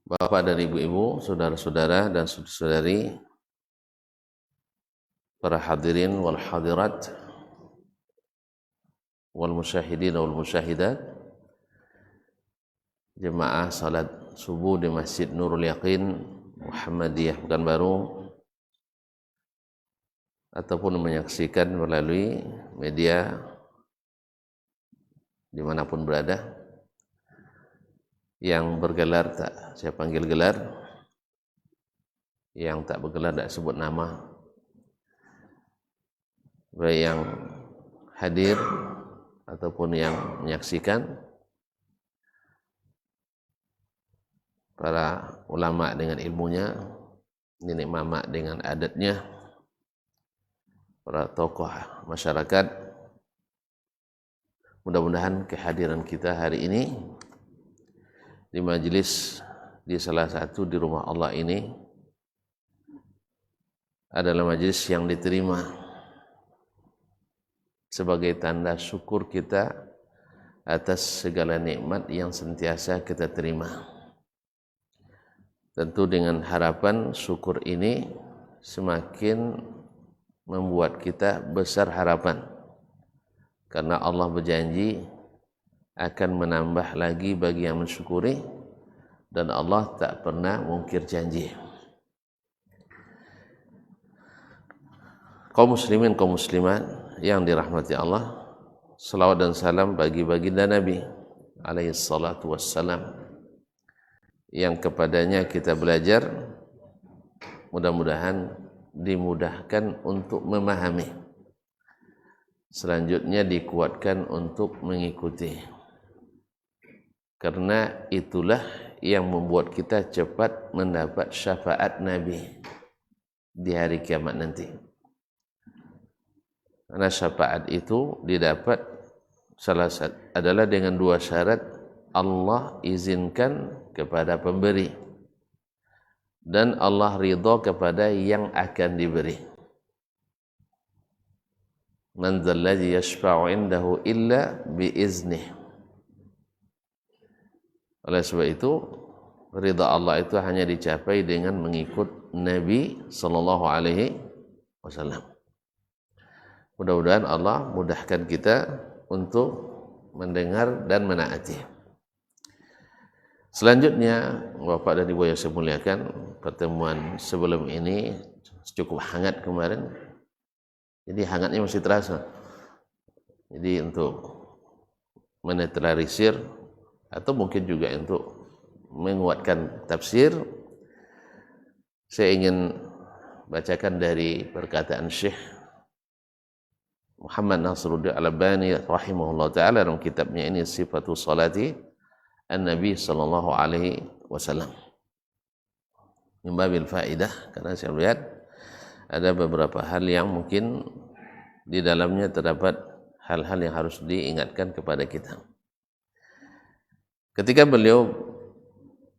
Bapak dan ibu-ibu, saudara-saudara dan saudari, para hadirin wal hadirat, wal musyahidin wal musyahidat, jemaah salat subuh di Masjid Nurul Yaqin Muhammadiyah Pekanbaru, ataupun menyaksikan melalui media dimanapun berada, yang bergelar tak saya panggil gelar, yang tak bergelar tak sebut nama, baik yang hadir ataupun yang menyaksikan, para ulama dengan ilmunya, nenek mama dengan adatnya, para tokoh masyarakat. Mudah-mudahan kehadiran kita hari ini di majelis di salah satu di rumah Allah ini adalah majelis yang diterima sebagai tanda syukur kita atas segala nikmat yang sentiasa kita terima. Tentu dengan harapan syukur ini semakin membuat kita besar harapan, karena Allah berjanji akan menambah lagi bagi yang mensyukuri, dan Allah tak pernah mungkir janji. Kaum muslimin, kaum muslimat yang dirahmati Allah, salawat dan salam bagi baginda Nabi alaihi salatu wassalam, yang kepadanya kita belajar, mudah-mudahan dimudahkan untuk memahami, selanjutnya dikuatkan untuk mengikuti, karena itulah yang membuat kita cepat mendapat syafaat Nabi di hari kiamat nanti. Karena syafaat itu didapat adalah dengan dua syarat: Allah izinkan kepada pemberi, dan Allah ridha kepada yang akan diberi. Man dzalladzi yashfa'u 'indahu illa biiznih. Oleh sebab itu, ridha Allah itu hanya dicapai dengan mengikut Nabi sallallahu alaihi wasallam. Mudah-mudahan Allah mudahkan kita untuk mendengar dan menaati. Selanjutnya, Bapak dan Ibu yang saya muliakan, pertemuan sebelum ini cukup hangat kemarin. Jadi hangatnya masih terasa. Jadi untuk menetralisir atau mungkin juga untuk menguatkan tafsir, saya ingin bacakan dari perkataan Syekh Muhammad Nasiruddin Al-Albani rahimahullah ta'ala dalam kitabnya ini, Sifatu Salati An-Nabi sallallahu alaihi wasallam. Mimbabil faidah, karena saya lihat ada beberapa hal yang mungkin di dalamnya terdapat hal-hal yang harus diingatkan kepada kita. Ketika beliau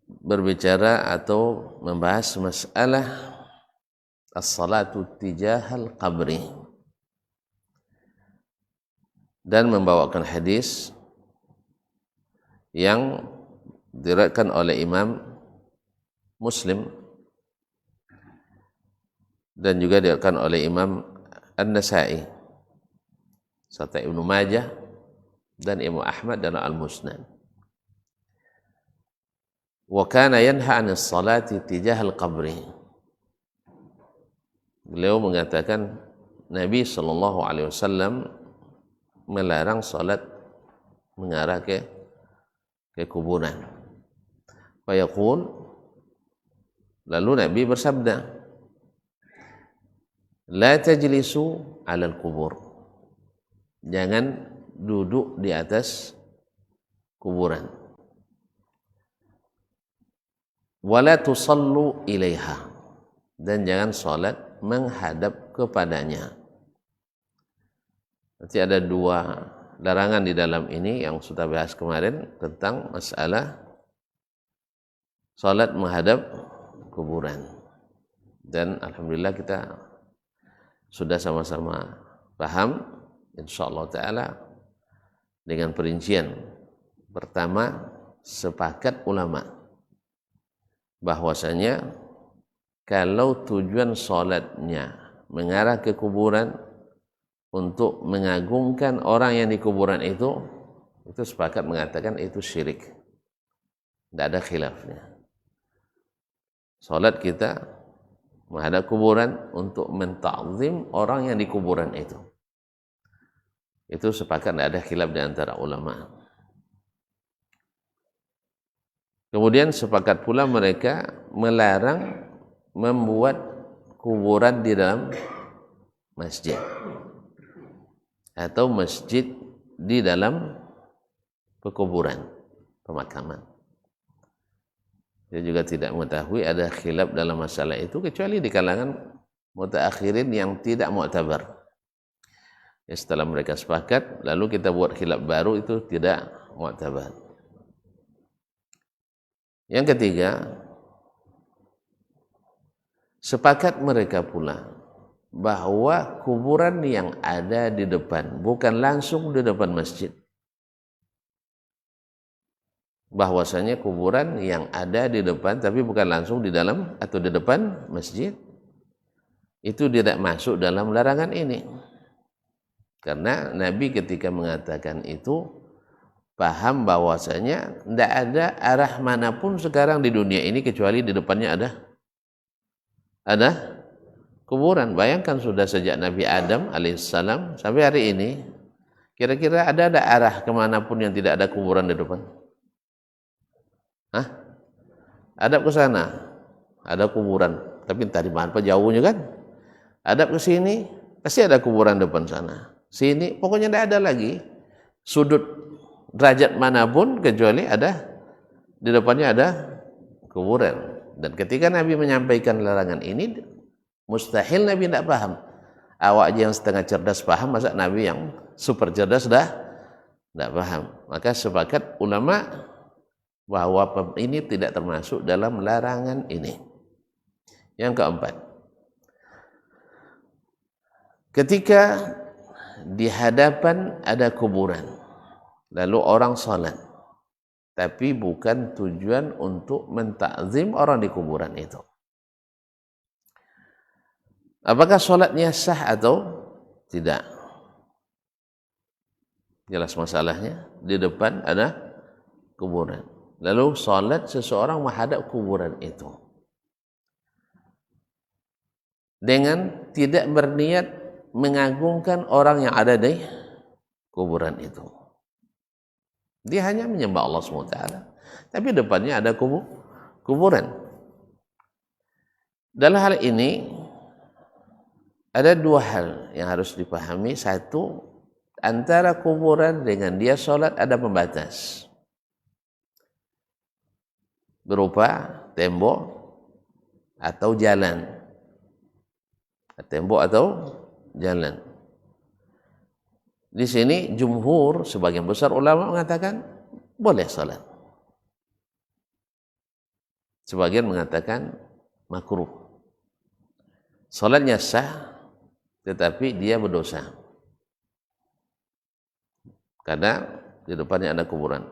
berbicara atau membahas masalah as-salatu tijahal qabri, dan membawakan hadis yang diriwayatkan oleh Imam Muslim dan juga diriwayatkan oleh Imam An-Nasa'i serta Ibnu Majah dan Imam Ahmad dan Al-Musnad. Wa kana yanha 'anis salati tijahal qabri. Beliau mengatakan Nabi sallallahu alaihi wasallam melarang salat mengarah ke kuburan. Fa yaqul, lalu Nabi bersabda, la tajlisu 'alal kubur. Jangan duduk di atas kuburan. Wala tusallu ilaiha. Dan jangan salat menghadap kepadanya. Nanti ada dua larangan di dalam ini yang sudah bahas kemarin tentang masalah salat menghadap kuburan. Dan alhamdulillah kita sudah sama-sama paham insyaallah taala dengan perincian. Pertama, sepakat ulama bahwasanya kalau tujuan sholatnya mengarah ke kuburan untuk mengagungkan orang yang di kuburan itu sepakat mengatakan itu syirik. Tidak ada khilafnya. Sholat kita menghadap kuburan untuk mentakzim orang yang di kuburan itu. Itu sepakat, tidak ada khilaf di antara ulama. Kemudian sepakat pula mereka melarang membuat kuburan di dalam masjid atau masjid di dalam pekuburan, pemakaman. Dia juga tidak mengetahui ada khilaf dalam masalah itu kecuali di kalangan mutaakhirin yang tidak mu'tabar. Ya, setelah mereka sepakat lalu kita buat khilaf baru, itu tidak mu'tabar. Yang ketiga, sepakat mereka pula bahwa kuburan yang ada di depan, bukan langsung di depan masjid, bahwasanya kuburan yang ada di depan tapi bukan langsung di dalam atau di depan masjid, itu tidak masuk dalam larangan ini. Karena Nabi ketika mengatakan itu paham bahwasanya tidak ada arah manapun sekarang di dunia ini kecuali di depannya ada kuburan. Bayangkan sudah sejak Nabi Adam alaihissalam sampai hari ini, kira-kira ada arah kemanapun yang tidak ada kuburan di depan? Hah? Hadap ke sana, ada kuburan, tapi entah di mana jauhnya kan. Hadap ke sini, pasti ada kuburan depan sana. Sini, pokoknya tidak ada lagi sudut derajat manapun kecuali ada di depannya ada kuburan. Dan ketika Nabi menyampaikan larangan ini, mustahil Nabi tidak paham. Awak aja yang setengah cerdas paham, masa Nabi yang super cerdas dah tidak paham. Maka sepakat ulama bahwa ini tidak termasuk dalam larangan ini. Yang keempat, ketika di hadapan ada kuburan lalu orang salat, tapi bukan tujuan untuk mentakzim orang di kuburan itu, apakah salatnya sah atau tidak? Jelas masalahnya, di depan ada kuburan, lalu salat seseorang menghadap kuburan itu dengan tidak berniat mengagungkan orang yang ada di kuburan itu. Dia hanya menyembah Allah SWT, tapi depannya ada kuburan. Dalam hal ini ada dua hal yang harus dipahami. Satu, antara kuburan dengan dia sholat ada pembatas berupa tembok atau jalan. Tembok atau jalan. Di sini jumhur, sebagian besar ulama mengatakan boleh salat. Sebagian mengatakan makruh. Salatnya sah, tetapi dia berdosa. Karena di depannya ada kuburan.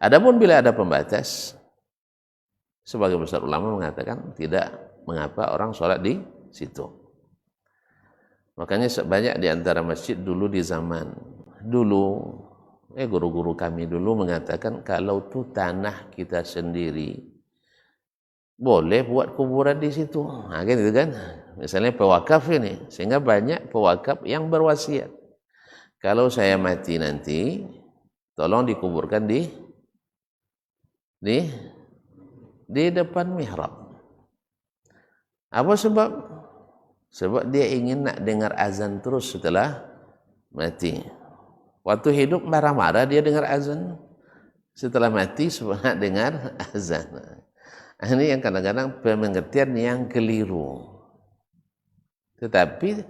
Adapun bila ada pembatas, sebagian besar ulama mengatakan tidak mengapa orang salat di situ. Makanya banyak di antara masjid dulu di zaman dulu, guru-guru kami dulu mengatakan kalau itu tanah kita sendiri, boleh buat kuburan di situ. Nah, kan gitu kan? Misalnya pewakaf ini, sehingga banyak pewakaf yang berwasiat, kalau saya mati nanti, tolong dikuburkan di depan mihrab. Apa sebab? Sebab dia ingin nak dengar azan terus setelah mati. Waktu hidup marah-marah dia dengar azan. Setelah mati nak dengar azan. Ini yang kadang-kadang pengertian yang keliru. Tetapi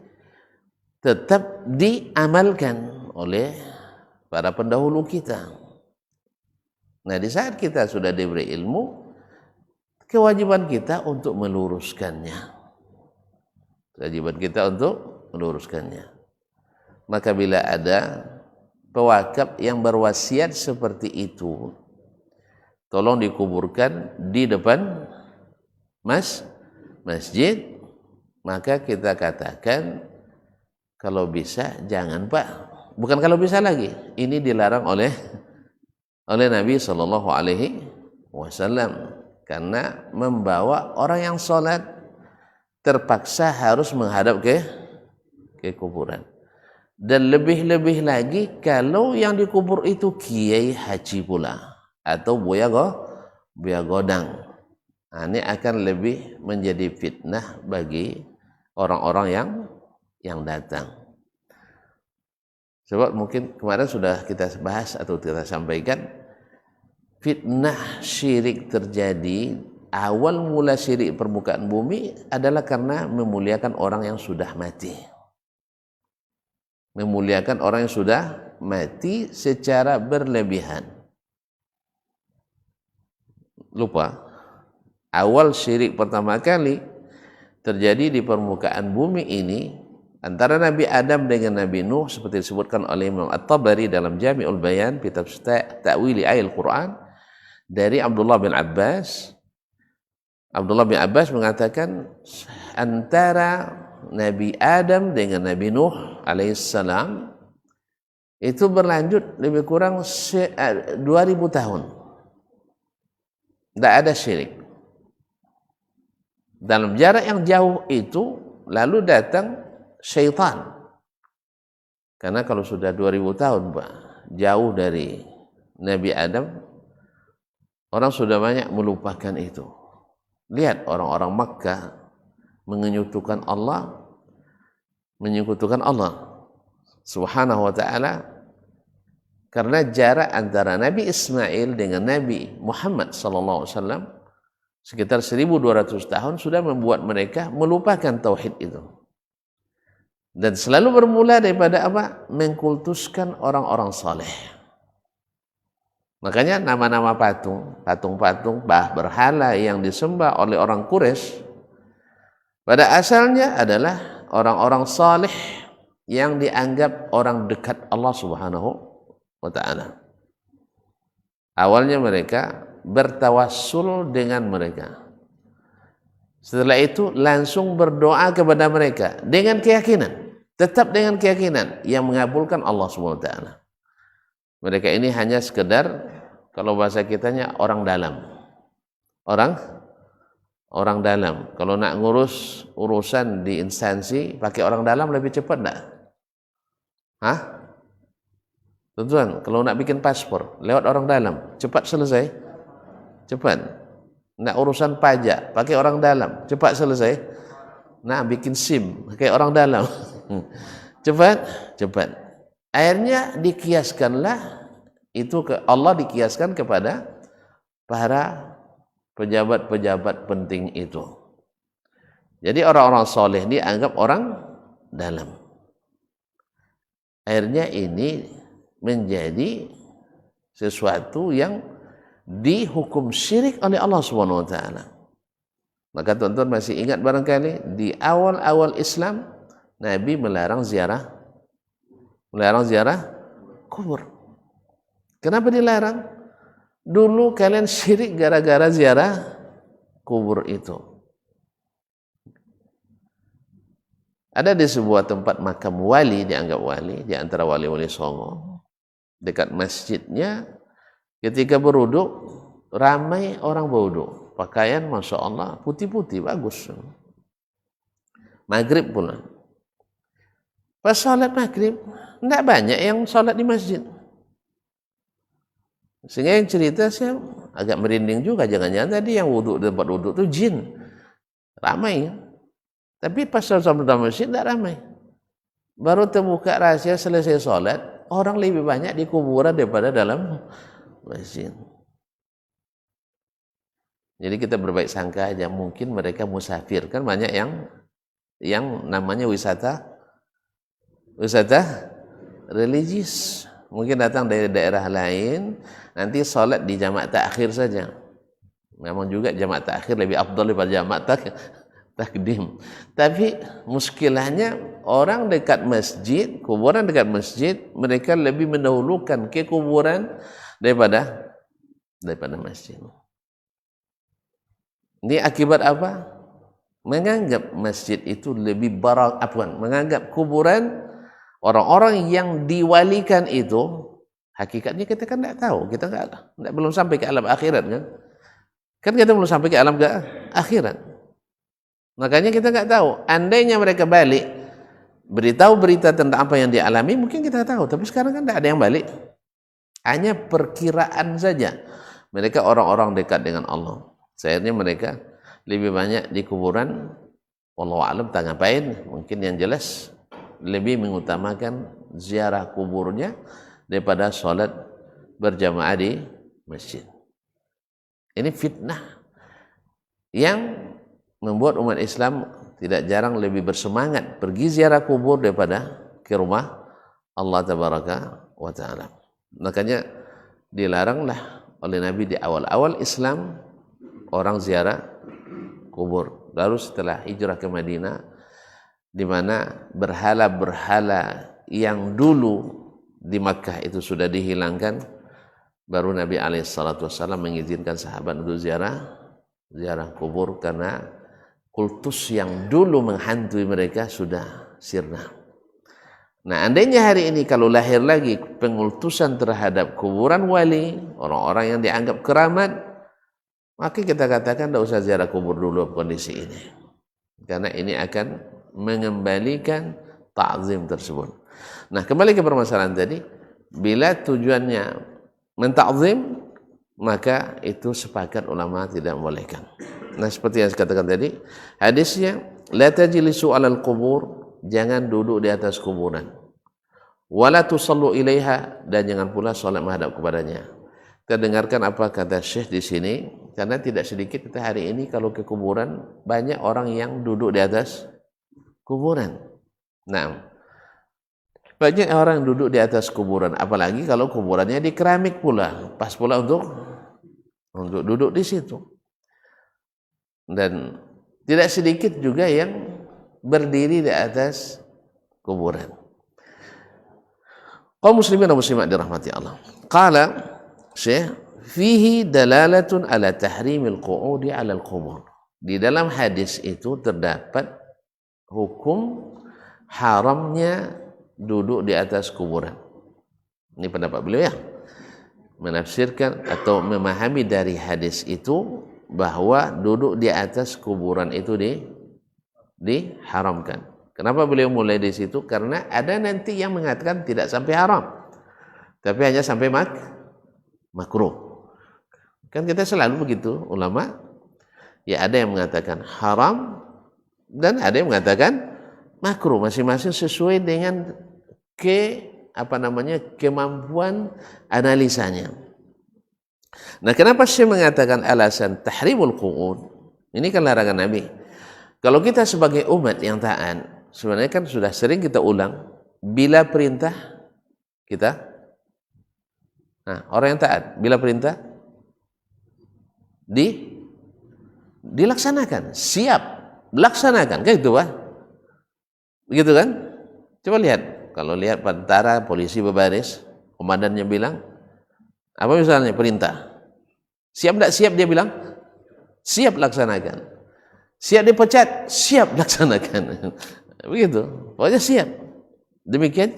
tetap diamalkan oleh para pendahulu kita. Nah, di saat kita sudah diberi ilmu, kewajiban kita untuk meluruskannya. Kewajiban kita untuk meluruskannya. Maka bila ada pewakaf yang berwasiat seperti itu, tolong dikuburkan di depan masjid, maka kita katakan kalau bisa jangan Pak. Bukan kalau bisa lagi, ini dilarang oleh Nabi Shallallahu Alaihi Wasallam karena membawa orang yang sholat terpaksa harus menghadap ke kuburan. Dan lebih-lebih lagi kalau yang dikubur itu kiai haji pula atau buaya godang. Nah, ini akan lebih menjadi fitnah bagi orang-orang yang datang. Sebab mungkin kemarin sudah kita bahas atau kita sampaikan, fitnah syirik terjadi, awal mula syirik permukaan bumi adalah karena memuliakan orang yang sudah mati. Memuliakan orang yang sudah mati secara berlebihan. Lupa, awal syirik pertama kali terjadi di permukaan bumi ini antara Nabi Adam dengan Nabi Nuh seperti disebutkan oleh Imam At-Tabari dalam Jami'ul Bayan fi tafsir ta'wili ayatul Quran dari Abdullah bin Abbas. Abdullah bin Abbas mengatakan antara Nabi Adam dengan Nabi Nuh alaihissalam itu berlanjut lebih kurang 2000 tahun. Tidak ada syirik. Dalam jarak yang jauh itu lalu datang syaitan. Karena kalau sudah 2000 tahun Pak, jauh dari Nabi Adam, orang sudah banyak melupakan itu. Lihat orang-orang Makkah menyekutukan Allah Subhanahu wa ta'ala karena jarak antara Nabi Ismail dengan Nabi Muhammad sallallahu alaihi wasallam sekitar 1200 tahun sudah membuat mereka melupakan tauhid itu. Dan selalu bermula daripada apa? Mengkultuskan orang-orang saleh. Makanya nama-nama patung-patung berhala yang disembah oleh orang Quraisy pada asalnya adalah orang-orang saleh yang dianggap orang dekat Allah Subhanahu wa ta'ala. Awalnya mereka bertawassul dengan mereka. Setelah itu langsung berdoa kepada mereka dengan keyakinan, tetap dengan keyakinan yang mengabulkan Allah Subhanahu wa ta'ala. Mereka ini hanya sekedar kalau bahasa kitanya orang dalam. Orang dalam. Kalau nak ngurus urusan di instansi pakai orang dalam lebih cepat enggak? Hah? Tuan-tuan, kalau nak bikin paspor lewat orang dalam, cepat selesai? Cepat. Nak urusan pajak pakai orang dalam, cepat selesai? Nak bikin SIM pakai orang dalam. Cepat. Akhirnya dikiaskanlah itu ke Allah, dikiaskan kepada para pejabat-pejabat penting itu. Jadi orang-orang soleh dianggap orang dalam. Akhirnya ini menjadi sesuatu yang dihukum syirik oleh Allah Subhanahu wa ta'ala. Maka tuan-tuan masih ingat barangkali di awal-awal Islam Nabi melarang ziarah kubur. Kenapa dilarang? Dulu kalian syirik gara-gara ziarah kubur itu. Ada di sebuah tempat makam wali, dianggap wali, di antara wali-wali Songo. Dekat masjidnya, ketika berwuduk, ramai orang berwuduk. Pakaian Masya Allah, putih-putih, bagus. Maghrib pula. Pas sholat maghrib, tidak banyak yang sholat di masjid. Sehingga yang cerita saya agak merinding juga, jangan-jangan tadi yang wuduk di tempat wuduk itu jin. Ramai. Tapi pas sholat dalam masjid tidak ramai. Baru terbuka rahasia selesai sholat, orang lebih banyak di kuburan daripada dalam masjid. Jadi kita berbaik sangka aja, mungkin mereka musafir. Kan banyak yang namanya wisata religius. Mungkin datang dari daerah lain, nanti sholat di jamaah takhir saja. Memang juga jamaah takhir lebih afdal daripada jamaah takdim. Tapi muskilahnya orang dekat masjid, kuburan dekat masjid, mereka lebih mendahulukan ke kuburan daripada masjid. Ini akibat apa? Menganggap masjid itu lebih menganggap kuburan orang-orang yang diwalikan itu, hakikatnya kita kan tidak tahu, kita belum sampai ke alam akhirat kan? Kan kita belum sampai ke alam akhirat. Makanya kita nggak tahu. Andainya mereka balik, beritahu berita tentang apa yang dialami, mungkin kita tahu. Tapi sekarang kan tidak ada yang balik. Hanya perkiraan saja. Mereka orang-orang dekat dengan Allah. Sayangnya mereka lebih banyak di kuburan. Wallahu a'lam tak ngapain. Mungkin yang jelas lebih mengutamakan ziarah kuburnya daripada sholat berjamaah di masjid. Ini fitnah yang membuat umat Islam tidak jarang lebih bersemangat pergi ziarah kubur daripada ke rumah Allah Tabaraka wa Ta'ala. Makanya dilaranglah oleh Nabi di awal-awal Islam orang ziarah kubur. Lalu setelah hijrah ke Madinah, di mana berhala-berhala yang dulu di Makkah itu sudah dihilangkan, baru Nabi SAW mengizinkan sahabat untuk ziarah kubur karena kultus yang dulu menghantui mereka sudah sirna. Nah, andainya hari ini kalau lahir lagi pengultusan terhadap kuburan wali, orang-orang yang dianggap keramat, maka kita katakan tidak usah ziarah kubur dulu kondisi ini. Karena ini akan mengembalikan ta'zim tersebut. Nah, kembali ke permasalahan tadi, bila tujuannya mentakzim, maka itu sepakat ulama tidak membolehkan. Nah, seperti yang saya katakan tadi, hadisnya la tajlisu 'alal qubur, jangan duduk di atas kuburan. Wala tusallu ilaiha, dan jangan pula salat menghadap kepadanya. Kita dengarkan apa kata Syekh di sini, karena tidak sedikit kita hari ini kalau ke kuburan banyak orang yang duduk di atas kuburan. Nah, banyak orang duduk di atas kuburan, apalagi kalau kuburannya di keramik pula, pas pula untuk duduk di situ. Dan tidak sedikit juga yang berdiri di atas kuburan. Kaum muslimin dan muslimat dirahmati Allah. Qala Syekh, fihi dalalatun ala tahrimil qu'udi ala al-qubur. Di dalam hadis itu terdapat hukum haramnya duduk di atas kuburan. Ini pendapat beliau ya. Menafsirkan atau memahami dari hadis itu bahwa duduk di atas kuburan itu diharamkan. Kenapa beliau mulai di situ? Karena ada nanti yang mengatakan tidak sampai haram, tapi hanya sampai makruh. Kan kita selalu begitu ulama. Ya, ada yang mengatakan haram dan ada yang mengatakan makruh, masing-masing sesuai dengan kemampuan analisanya. Nah, kenapa Syekh mengatakan alasan tahrimul qu'ud? Ini kan larangan Nabi. Kalau kita sebagai umat yang taat, sebenarnya kan sudah sering kita ulang, bila perintah kita, orang yang taat, bila perintah dilaksanakan, siap, laksanakan, kayak gitu, Pak. Begitu kan? Coba lihat, kalau lihat tentara, polisi berbaris, komandannya bilang, apa misalnya perintah? Siap tidak siap, dia bilang, siap, laksanakan. Siap dipecat, siap, laksanakan. Begitu, pokoknya siap. Demikian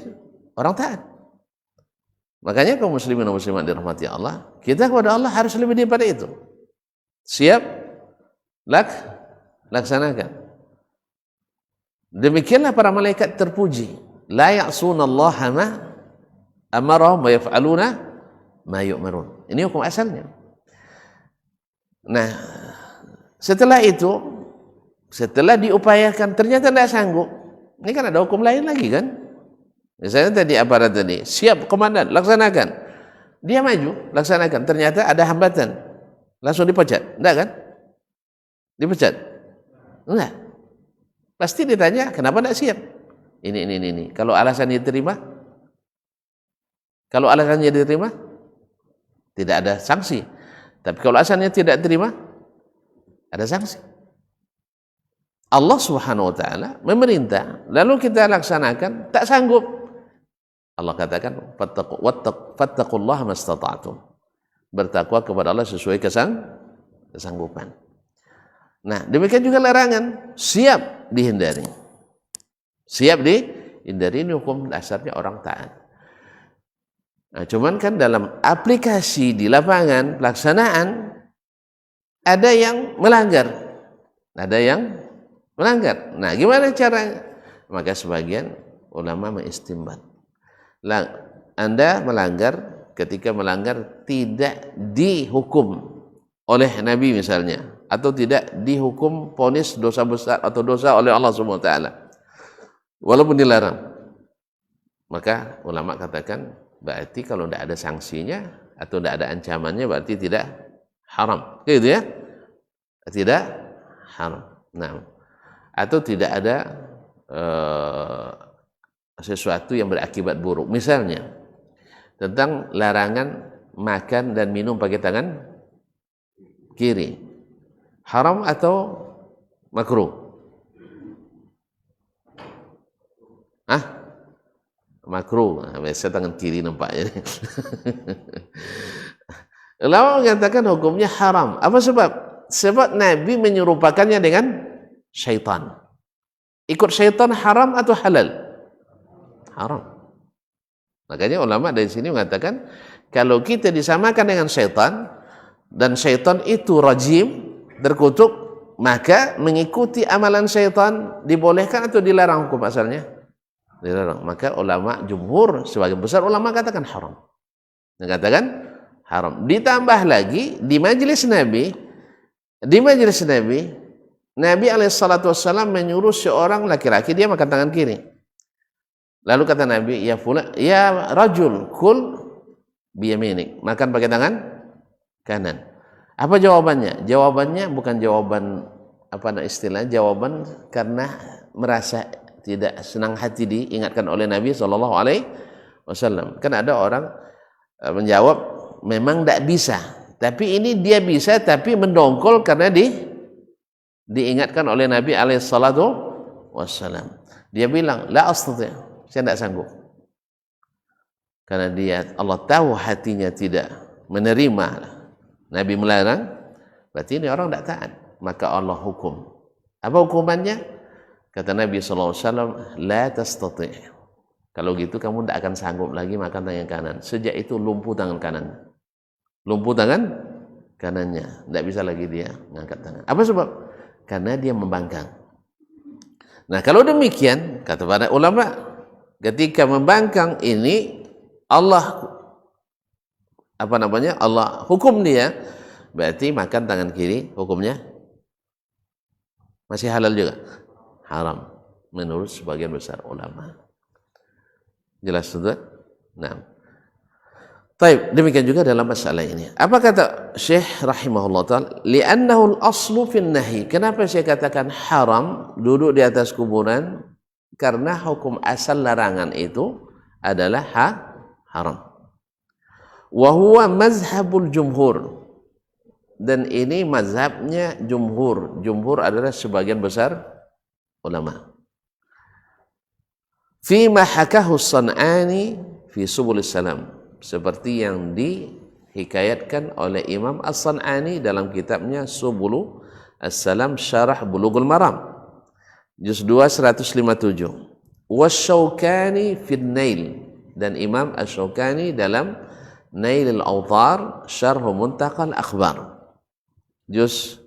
orang taat. Makanya kaum muslimin dan muslimat dirahmati Allah, kita kepada Allah harus lebih daripada itu. Siap, laksanakan. Demikianlah para malaikat terpuji. La ya'sunallaha ma amarahum wa yaf'aluna ma yu'marun. Ini hukum asalnya. Nah, setelah itu, setelah diupayakan ternyata tidak sanggup, ini kan ada hukum lain lagi kan? Misalnya tadi aparat tadi, siap komandan, laksanakan. Dia maju, laksanakan. Ternyata ada hambatan, langsung dipecat. Enggak kan? Dipecat? Enggak. Pasti ditanya, kenapa tidak siap? Ini. Kalau alasannya diterima, tidak ada sanksi. Tapi kalau alasannya tidak terima, ada sanksi. Allah Subhanahu wa taala memerintah, lalu kita laksanakan, tak sanggup. Allah katakan, fattaqullaha mastata'tum. Bertakwa kepada Allah sesuai kesanggupan. Nah, demikian juga larangan siap dihindari. Siap dihindari, ini hukum dasarnya orang taat. Nah, cuman kan dalam aplikasi di lapangan pelaksanaan ada yang melanggar. Ada yang melanggar. Nah, gimana caranya? Maka sebagian ulama mengistimbat. Anda melanggar, ketika melanggar tidak dihukum oleh Nabi misalnya, atau tidak dihukum vonis dosa besar atau dosa oleh Allah Subhanahu wa taala, walaupun dilarang, maka ulama katakan berarti kalau tidak ada sanksinya atau tidak ada ancamannya berarti tidak haram, gitu ya, tidak haram. Nah, atau tidak ada sesuatu yang berakibat buruk, misalnya tentang larangan makan dan minum pakai tangan kiri, haram atau makruh? Makruh. Biasa tangan kiri nampaknya. Ulama mengatakan hukumnya haram. Apa sebab? Sebab Nabi menyerupakannya dengan syaitan. Ikut syaitan haram atau halal? Haram. Makanya ulama dari sini mengatakan kalau kita disamakan dengan syaitan dan syaitan itu rajim, terkutuk, maka mengikuti amalan syaitan dibolehkan atau dilarang hukum asalnya? Dilarang. Maka ulama jumhur, sebagian besar ulama katakan haram. Mengatakan haram. Ditambah lagi di majelis Nabi, Nabi alaihissalam menyuruh seorang laki-laki dia makan tangan kiri. Lalu kata Nabi, ya rajul, kul biyaminik, makan pakai tangan kanan. Apa jawabannya? Jawabannya bukan jawaban jawaban karena merasa tidak senang hati diingatkan oleh Nabi SAW. Kan ada orang menjawab memang tidak bisa, tapi ini dia bisa tapi mendongkol karena diingatkan oleh Nabi SAW. Dia bilang la astati', saya tidak sanggup, karena Allah tahu hatinya tidak menerima Nabi melarang, berarti ini orang tidak taat, maka Allah hukum. Apa hukumannya? Kata Nabi SAW, la tastati', kalau gitu kamu tidak akan sanggup lagi makan tangan kanan. Sejak itu lumpuh tangan kanan, lumpuh tangan kanannya, tidak bisa lagi dia mengangkat tangan. Apa sebab? Karena dia membangkang. Nah, kalau demikian kata para ulama, ketika membangkang ini Allah Allah hukum dia, berarti makan tangan kiri hukumnya masih halal juga? Haram menurut sebagian besar ulama. Jelas sudah? Nah, baik, demikian juga dalam masalah ini. Apa kata Syekh rahimahullah ta'ala? Li'annahu al-aslu fin nahi. Kenapa saya katakan haram duduk di atas kuburan? Karena hukum asal larangan itu adalah haram. Wa huwa mazhabul jumhur. Dan ini mazhabnya jumhur. Jumhur adalah sebagian besar ulama. Fima hakahu San'ani fi Subulis Salam, seperti yang dihikayatkan oleh Imam As-San'ani dalam kitabnya Subulus Salam Syarah Bulughul Maram, juz 2 157. Wasyaukani fil Nail, dan Imam Asy-Syaukani dalam Nailul Awtar Syarh Muntaqal Akhbar, juz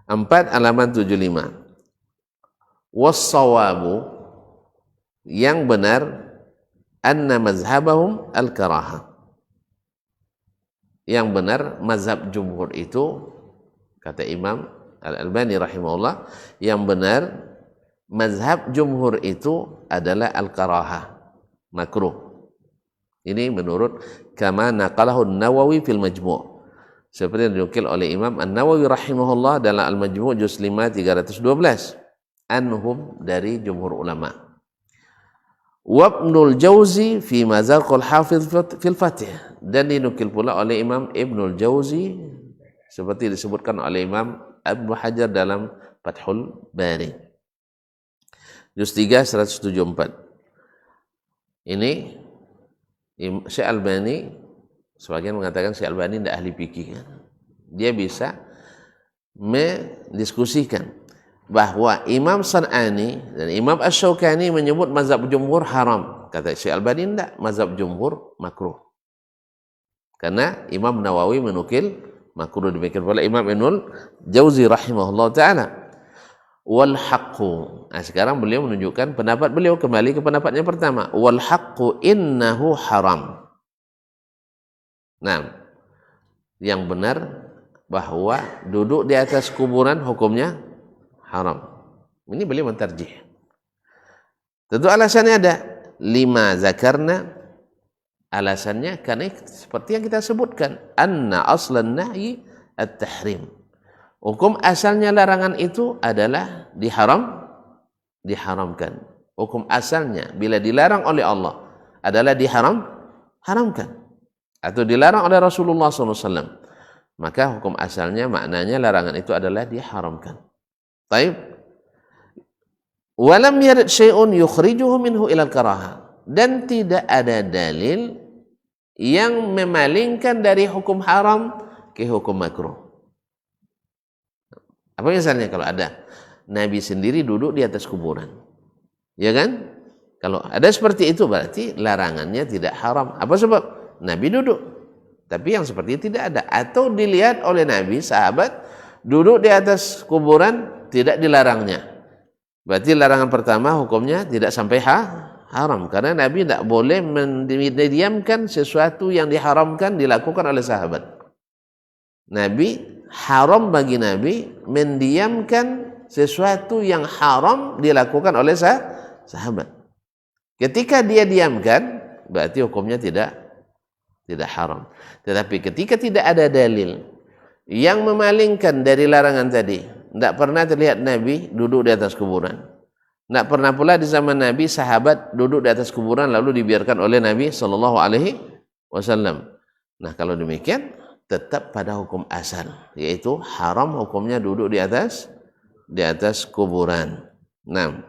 4 halaman 75. Was-sawabu, yang benar, anna mazhabahum al-karahah. Yang benar mazhab jumhur itu, kata Imam Al-Albani rahimahullah, yang benar mazhab jumhur itu adalah al-karahah, makruh. Ini menurut kama naqalahu An-Nawawi fil Majmu', seperti yang dinukil oleh Imam An-Nawawi rahimahullah dalam Al-Majmu' juz 5 312 anhum, dari jumhur ulama. Wabnul Jauzi fi Mazaqul Hafiz fil Fatih, dan dinukil pula oleh Imam Ibnul Jauzi seperti disebutkan oleh Imam Ibnu Hajar dalam Fathul Bari, juz 3 174. Ini Syekh Albani, sebagian mengatakan Syekh Albani tidak ahli fikih kan? Dia bisa mendiskusikan bahwa Imam San'ani dan Imam Asy-Syaukani menyebut mazhab jumhur haram. Kata Syekh Albani tidak, mazhab jumhur makruh. Karena Imam Nawawi menukil makruh, demikian pula Imam Ibnul Jauzi rahimahullah taala. Wal haqqu. Nah, sekarang beliau menunjukkan pendapat beliau, kembali ke pendapatnya pertama. Wal haqqu innahu haram. Nah, yang benar bahwa duduk di atas kuburan hukumnya haram. Ini beliau mentarjih. Tentu alasannya ada. Lima zakarna, alasannya karena seperti yang kita sebutkan, anna aslan nahyi at-tahrim. Hukum asalnya larangan itu adalah diharamkan. Hukum asalnya bila dilarang oleh Allah adalah haramkan. Atau dilarang oleh Rasulullah SAW. Maka hukum asalnya maknanya larangan itu adalah diharamkan. Baik. Walam yarid syai'un yukhrijuhu minhu ilal karaha. Dan tidak ada dalil yang memalingkan dari hukum haram ke hukum makruh. Apa misalnya kalau ada Nabi sendiri duduk di atas kuburan, ya kan? Kalau ada seperti itu berarti larangannya tidak haram. Apa sebab? Nabi duduk, tapi yang seperti itu tidak ada. Atau dilihat oleh Nabi, sahabat duduk di atas kuburan, tidak dilarangnya. Berarti larangan pertama hukumnya tidak sampai haram, karena Nabi tidak boleh mendiamkan sesuatu yang diharamkan dilakukan oleh sahabat. Haram bagi Nabi mendiamkan sesuatu yang haram dilakukan oleh sahabat. Ketika dia diamkan, berarti hukumnya tidak haram. Tetapi ketika tidak ada dalil yang memalingkan dari larangan tadi, tidak pernah terlihat Nabi duduk di atas kuburan. Tidak pernah pula di zaman Nabi sahabat duduk di atas kuburan lalu dibiarkan oleh Nabi SAW. Nah, kalau demikian tetap pada hukum asal, yaitu haram hukumnya duduk di atas kuburan. Nah,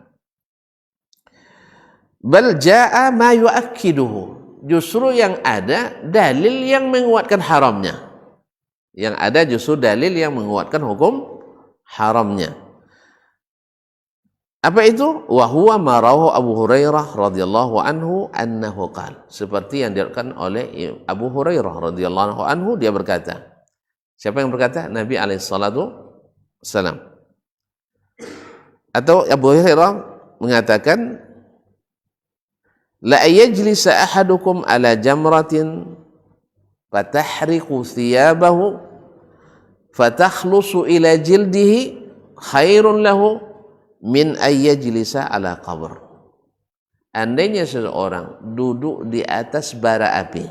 bal jaa ma yu'akkiduhu. Justru yang ada dalil yang menguatkan haramnya. Yang ada justru dalil yang menguatkan hukum haramnya. Apa itu? Wa huwa ma rawahu Abu Hurairah radhiyallahu anhu annahu qala. Seperti yang diriwayatkan oleh Abu Hurairah radhiyallahu anhu, dia berkata. Siapa yang berkata? Nabi alaihi salatu wasalam. Atau Abu Hurairah mengatakan, la yajlisa ahadukum ala jamratin fatahriqu thiyabahu fatakhlusu ila jildihi khairun lahu min ayyajlisa ala qabr. Andainya seseorang duduk di atas bara api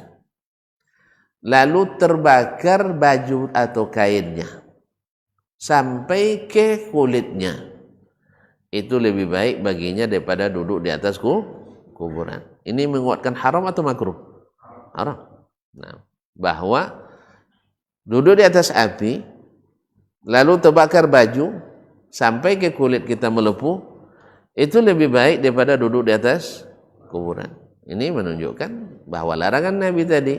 lalu terbakar baju atau kainnya sampai ke kulitnya, itu lebih baik baginya daripada duduk di atas kuburan. Ini menguatkan haram atau makruh? Haram. Nah, bahwa duduk di atas api lalu terbakar baju sampai ke kulit kita melepuh, itu lebih baik daripada duduk di atas kuburan. Ini menunjukkan bahwa larangan Nabi tadi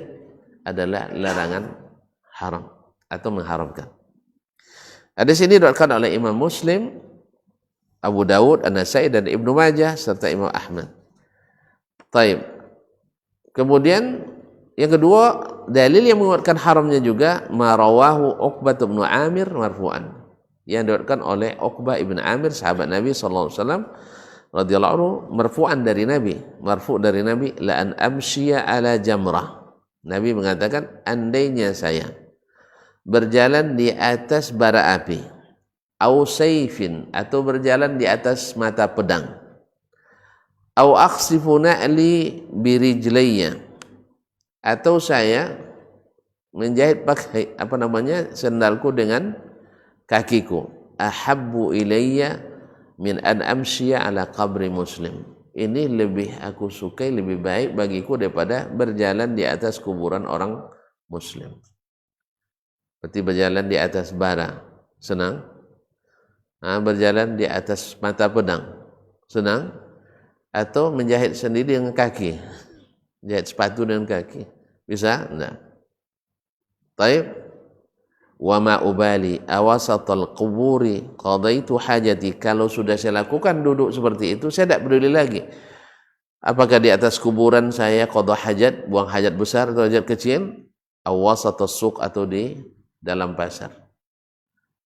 adalah larangan haram atau mengharamkan. Hadis ini diriwayatkan oleh Imam Muslim, Abu Dawud, An-Nasai dan Ibnu Majah serta Imam Ahmad. Taib. Kemudian yang kedua, dalil yang menguatkan haramnya juga marawahu Uqbah bin Amir marfu'an, yang diriwayatkan oleh Uqbah ibn Amir sahabat Nabi sallallahu alaihi wasallam radhiyallahu anhu, marfu'an dari Nabi, marfu' dari Nabi, la an amshiya ala jamrah. Nabi mengatakan, andainya saya berjalan di atas bara api, au sayfin, atau berjalan di atas mata pedang, au akhsifu na'li birijlayya, atau saya menjahit pakai sendalku dengan kakiku, ahabbu ilayya min an amshiya ala qabri muslim. Ini lebih aku sukai, lebih baik bagiku daripada berjalan di atas kuburan orang muslim. Seperti berjalan di atas bara, senang. Berjalan di atas mata pedang, senang. Atau menjahit sendiri dengan kaki, jahit sepatu dengan kaki, bisa? Enggak. Taib. wa ma ubali awasatal quburi qadaitu hajati. Kalau sudah saya lakukan duduk seperti itu, saya tidak peduli lagi apakah di atas kuburan saya qada hajat, buang hajat besar atau hajat kecil, awasatas suq atau di dalam pasar.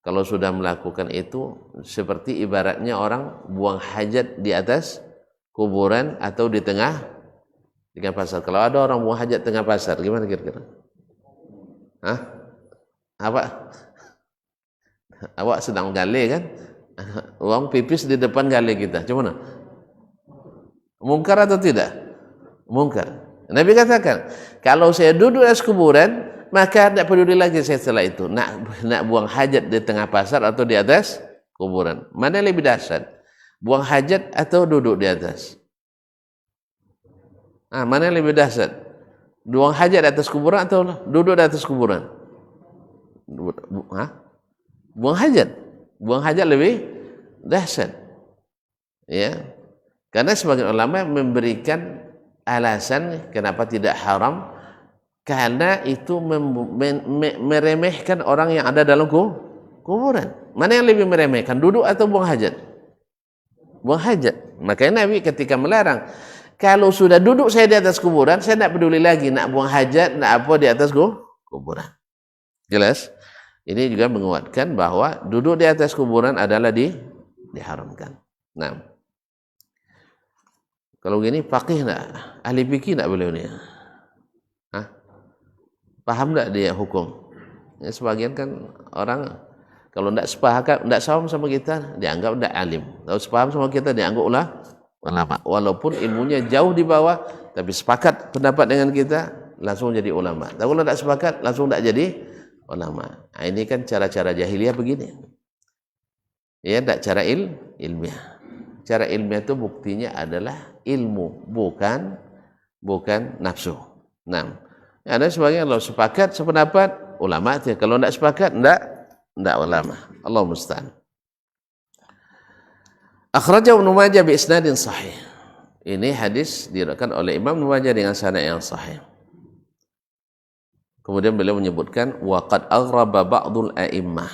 Kalau sudah melakukan itu seperti ibaratnya orang buang hajat di atas kuburan atau di tengah pasar. Kalau ada orang buang hajat tengah pasar, gimana kira-kira? Hah? Apa? Awak sedang gali kan? Uang pipis di depan gali kita. Cuma mungkar atau tidak? Mungkar. Nabi katakan, kalau saya duduk di atas kuburan, maka tidak peduli lagi saya setelah itu. Nak buang hajat di tengah pasar atau di atas kuburan. Mana yang lebih dahsyat? Buang hajat atau duduk di atas? Mana yang lebih dahsyat? Buang hajat di atas kuburan atau duduk di atas kuburan? Buang hajat. Buang hajat lebih dahsyat. Ya. Karena sebagian ulama memberikan alasan kenapa tidak haram, karena itu meremehkan orang yang ada dalam kuburan. Mana yang lebih meremehkan, duduk atau buang hajat? Buang hajat. Makanya Nabi ketika melarang, kalau sudah duduk saya di atas kuburan, saya tidak peduli lagi nak buang hajat, nak apa di atas kuburan. Jelas? Ini juga menguatkan bahwa duduk di atas kuburan adalah diharamkan. Nah, kalau gini faqih enggak? Ahli fikih enggak beliau ni? Paham enggak dia hukum? Ya, sebagian kan orang kalau enggak sepakat, enggak sama sama kita, dianggap enggak alim. Kalau sepaham sama kita, dianggap ulama. Walaupun ilmunya jauh di bawah, tapi sepakat pendapat dengan kita, langsung jadi ulama. Tapi kalau enggak sepakat, langsung enggak jadi ulama. Nah, ini kan cara-cara jahiliyah begini. Ya, enggak cara ilmiah. Cara ilmiah itu buktinya adalah ilmu, bukan nafsu. Nah, ada sebagian kalau sepakat sependapat ulama aja, kalau tidak sepakat tidak ulama. Allah musta'an. Akhrajahu Ibnu Majah bi isnadin sahih. Ini hadis diriwayatkan oleh Imam Ibnu Majah dengan sanad yang sahih. Kemudian beliau menyebutkan wa qad aghraba ba'dul a'immah.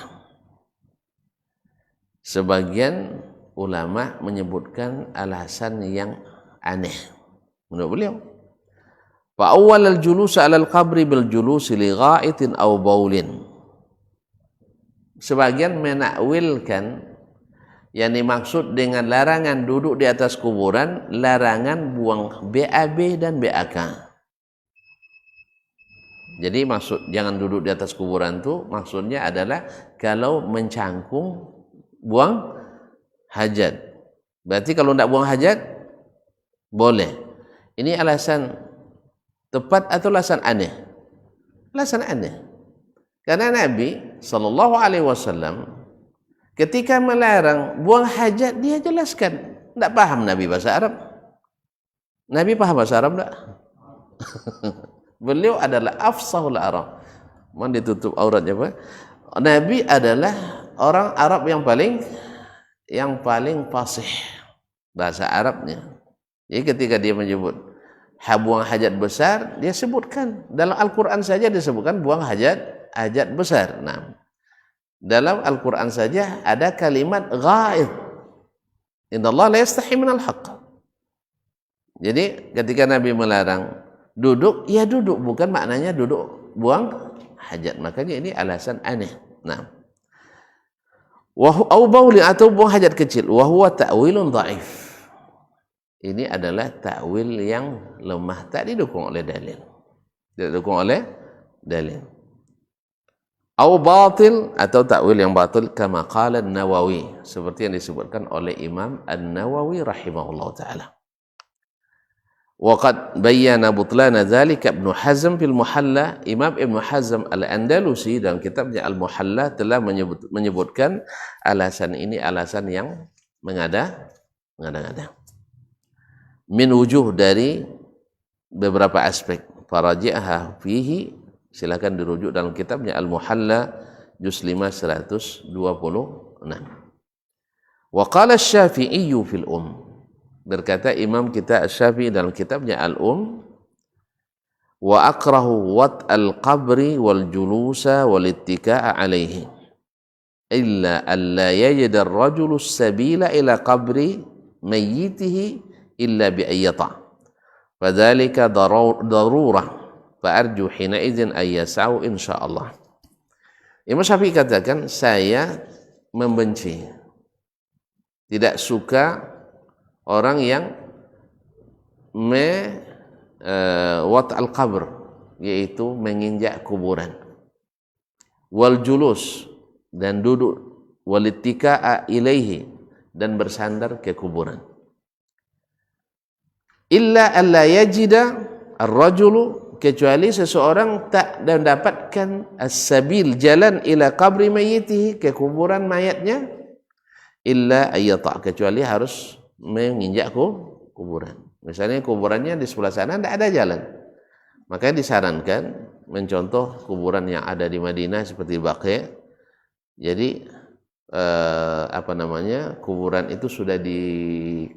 Sebagian ulama menyebutkan alasan yang aneh menurut beliau. Fa awwal al-julus 'ala al-qabri bil julus li gha'itin aw baulin. Sebagian menakwilkan yang dimaksud dengan larangan duduk di atas kuburan, larangan buang BAB dan BAK. Jadi maksud jangan duduk di atas kuburan itu maksudnya adalah kalau mencangkung buang hajat. Berarti kalau tidak buang hajat boleh. Ini alasan tepat atau alasan aneh? Alasan aneh. Karena Nabi SAW ketika melarang buang hajat, dia jelaskan. Tidak paham Nabi bahasa Arab. Nabi paham bahasa Arab tidak? Beliau adalah afsahul Arab. Mohon ditutup auratnya Pak. Nabi adalah orang Arab yang paling fasih bahasa Arabnya. Jadi ketika dia menyebut buang hajat besar, dia sebutkan dalam Al-Quran saja disebutkan buang hajat besar. Nah, dalam Al-Quran saja ada kalimat ghaid. Innallaha la yastahi minal haqq. Jadi ketika Nabi melarang duduk, ya duduk, bukan maknanya duduk buang hajat. Makanya ini alasan aneh. Nah, au bauli atau buang hajat kecil, wa huwa ta'wilun dhaif. Ini adalah ta'wil yang lemah, tak didukung oleh dalil. Tidak didukung oleh dalil. Au batil atau ta'wil yang batil kama qala An-Nawawi, seperti yang disebutkan oleh Imam An-Nawawi rahimahullah taala. Wa qad bayyana butlana dzalika Ibnu Hazm fil Muhalla. Imam Ibnu Hazm Al-Andalusi dalam kitabnya Al-Muhalla telah menyebutkan alasan ini alasan yang mengada-ngada. Min wujuh, dari beberapa aspek. Faraji'aha fihi, silakan dirujuk dalam kitabnya Al-Muhalla juz 5 126. Wa qala Asy-Syafi'i fil Berkata Imam kita Asy-Syafi'i dalam kitabnya Al-Um, wa akrahu wat al-qabri wal julusa wal ittika'a alaihi illa alla yajida ar-rajulu sabila ila qabri mayyitihi illa bi ayyata fadzalika darurah fa arju hina idzin ayyasau insyaallah. Imam Syafi'i katakan, saya membenci, tidak suka orang yang wat al-qabr, yaitu menginjak kuburan, wal julus, dan duduk, wal ittika'a ilaihi, dan bersandar ke kuburan. Illa alla yajida ar-rajulu, kecuali seseorang tak mendapatkan as-sabil, jalan ila qabri mayyitihi, ke kuburan mayatnya, illa ayyata, kecuali harus menginjak kuburan. Misalnya kuburannya di sebelah sana tidak ada jalan, makanya disarankan mencontoh kuburan yang ada di Madinah seperti Baqi'. Jadi kuburan itu sudah di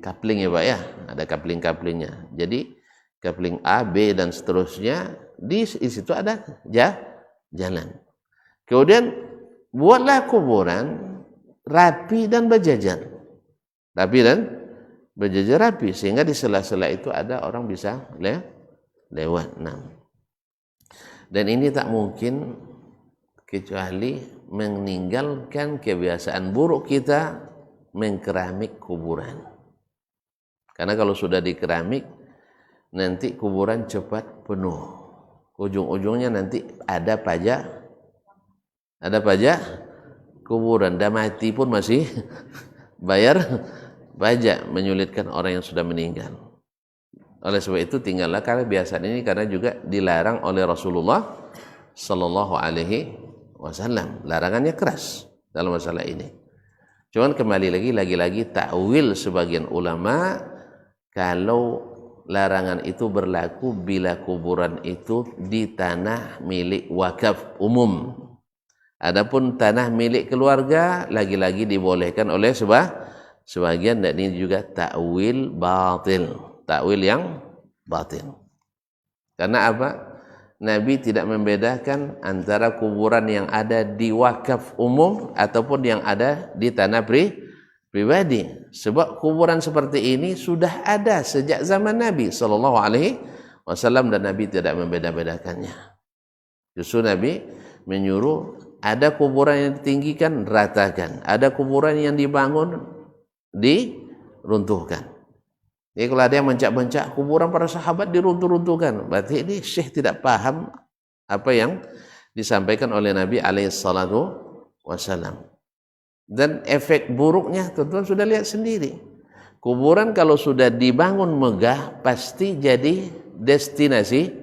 coupling ya Pak ya, ada coupling-couplingnya. Jadi coupling A, B dan seterusnya, di situ ada jalan. Kemudian buatlah kuburan rapi dan berjajar. Rapi sehingga di sela-sela itu ada orang bisa lewat. Dan ini tak mungkin kecuali meninggalkan kebiasaan buruk kita mengkeramik kuburan. Karena kalau sudah dikeramik, nanti kuburan cepat penuh. Ujung-ujungnya nanti ada pajak kuburan. Dah mati pun masih bayar pajak, menyulitkan orang yang sudah meninggal. Oleh sebab itu tinggallah kebiasaan ini, karena juga dilarang oleh Rasulullah Sallallahu Alaihi Wasallam. Larangannya keras dalam masalah ini. Cuman kembali lagi takwil sebagian ulama, kalau larangan itu berlaku bila kuburan itu di tanah milik wakaf umum. Adapun tanah milik keluarga lagi-lagi dibolehkan oleh sebagian, dan ini juga takwil batil, takwil yang batil. Karena apa? Nabi tidak membedakan antara kuburan yang ada di wakaf umum ataupun yang ada di tanah pribadi. Sebab kuburan seperti ini sudah ada sejak zaman Nabi Sallallahu Alaihi Wasallam, dan Nabi tidak membeda-bedakannya. Justru Nabi menyuruh, ada kuburan yang ditinggikan, ratakan. Ada kuburan yang dibangun, diruntuhkan. Jadi kalau ada yang mencak-mencak kuburan para sahabat diruntuh-runtuhkan, berarti ini syekh tidak paham apa yang disampaikan oleh Nabi alaihissalatu wassalam. Dan efek buruknya teman-teman sudah lihat sendiri. Kuburan kalau sudah dibangun megah, pasti jadi destinasi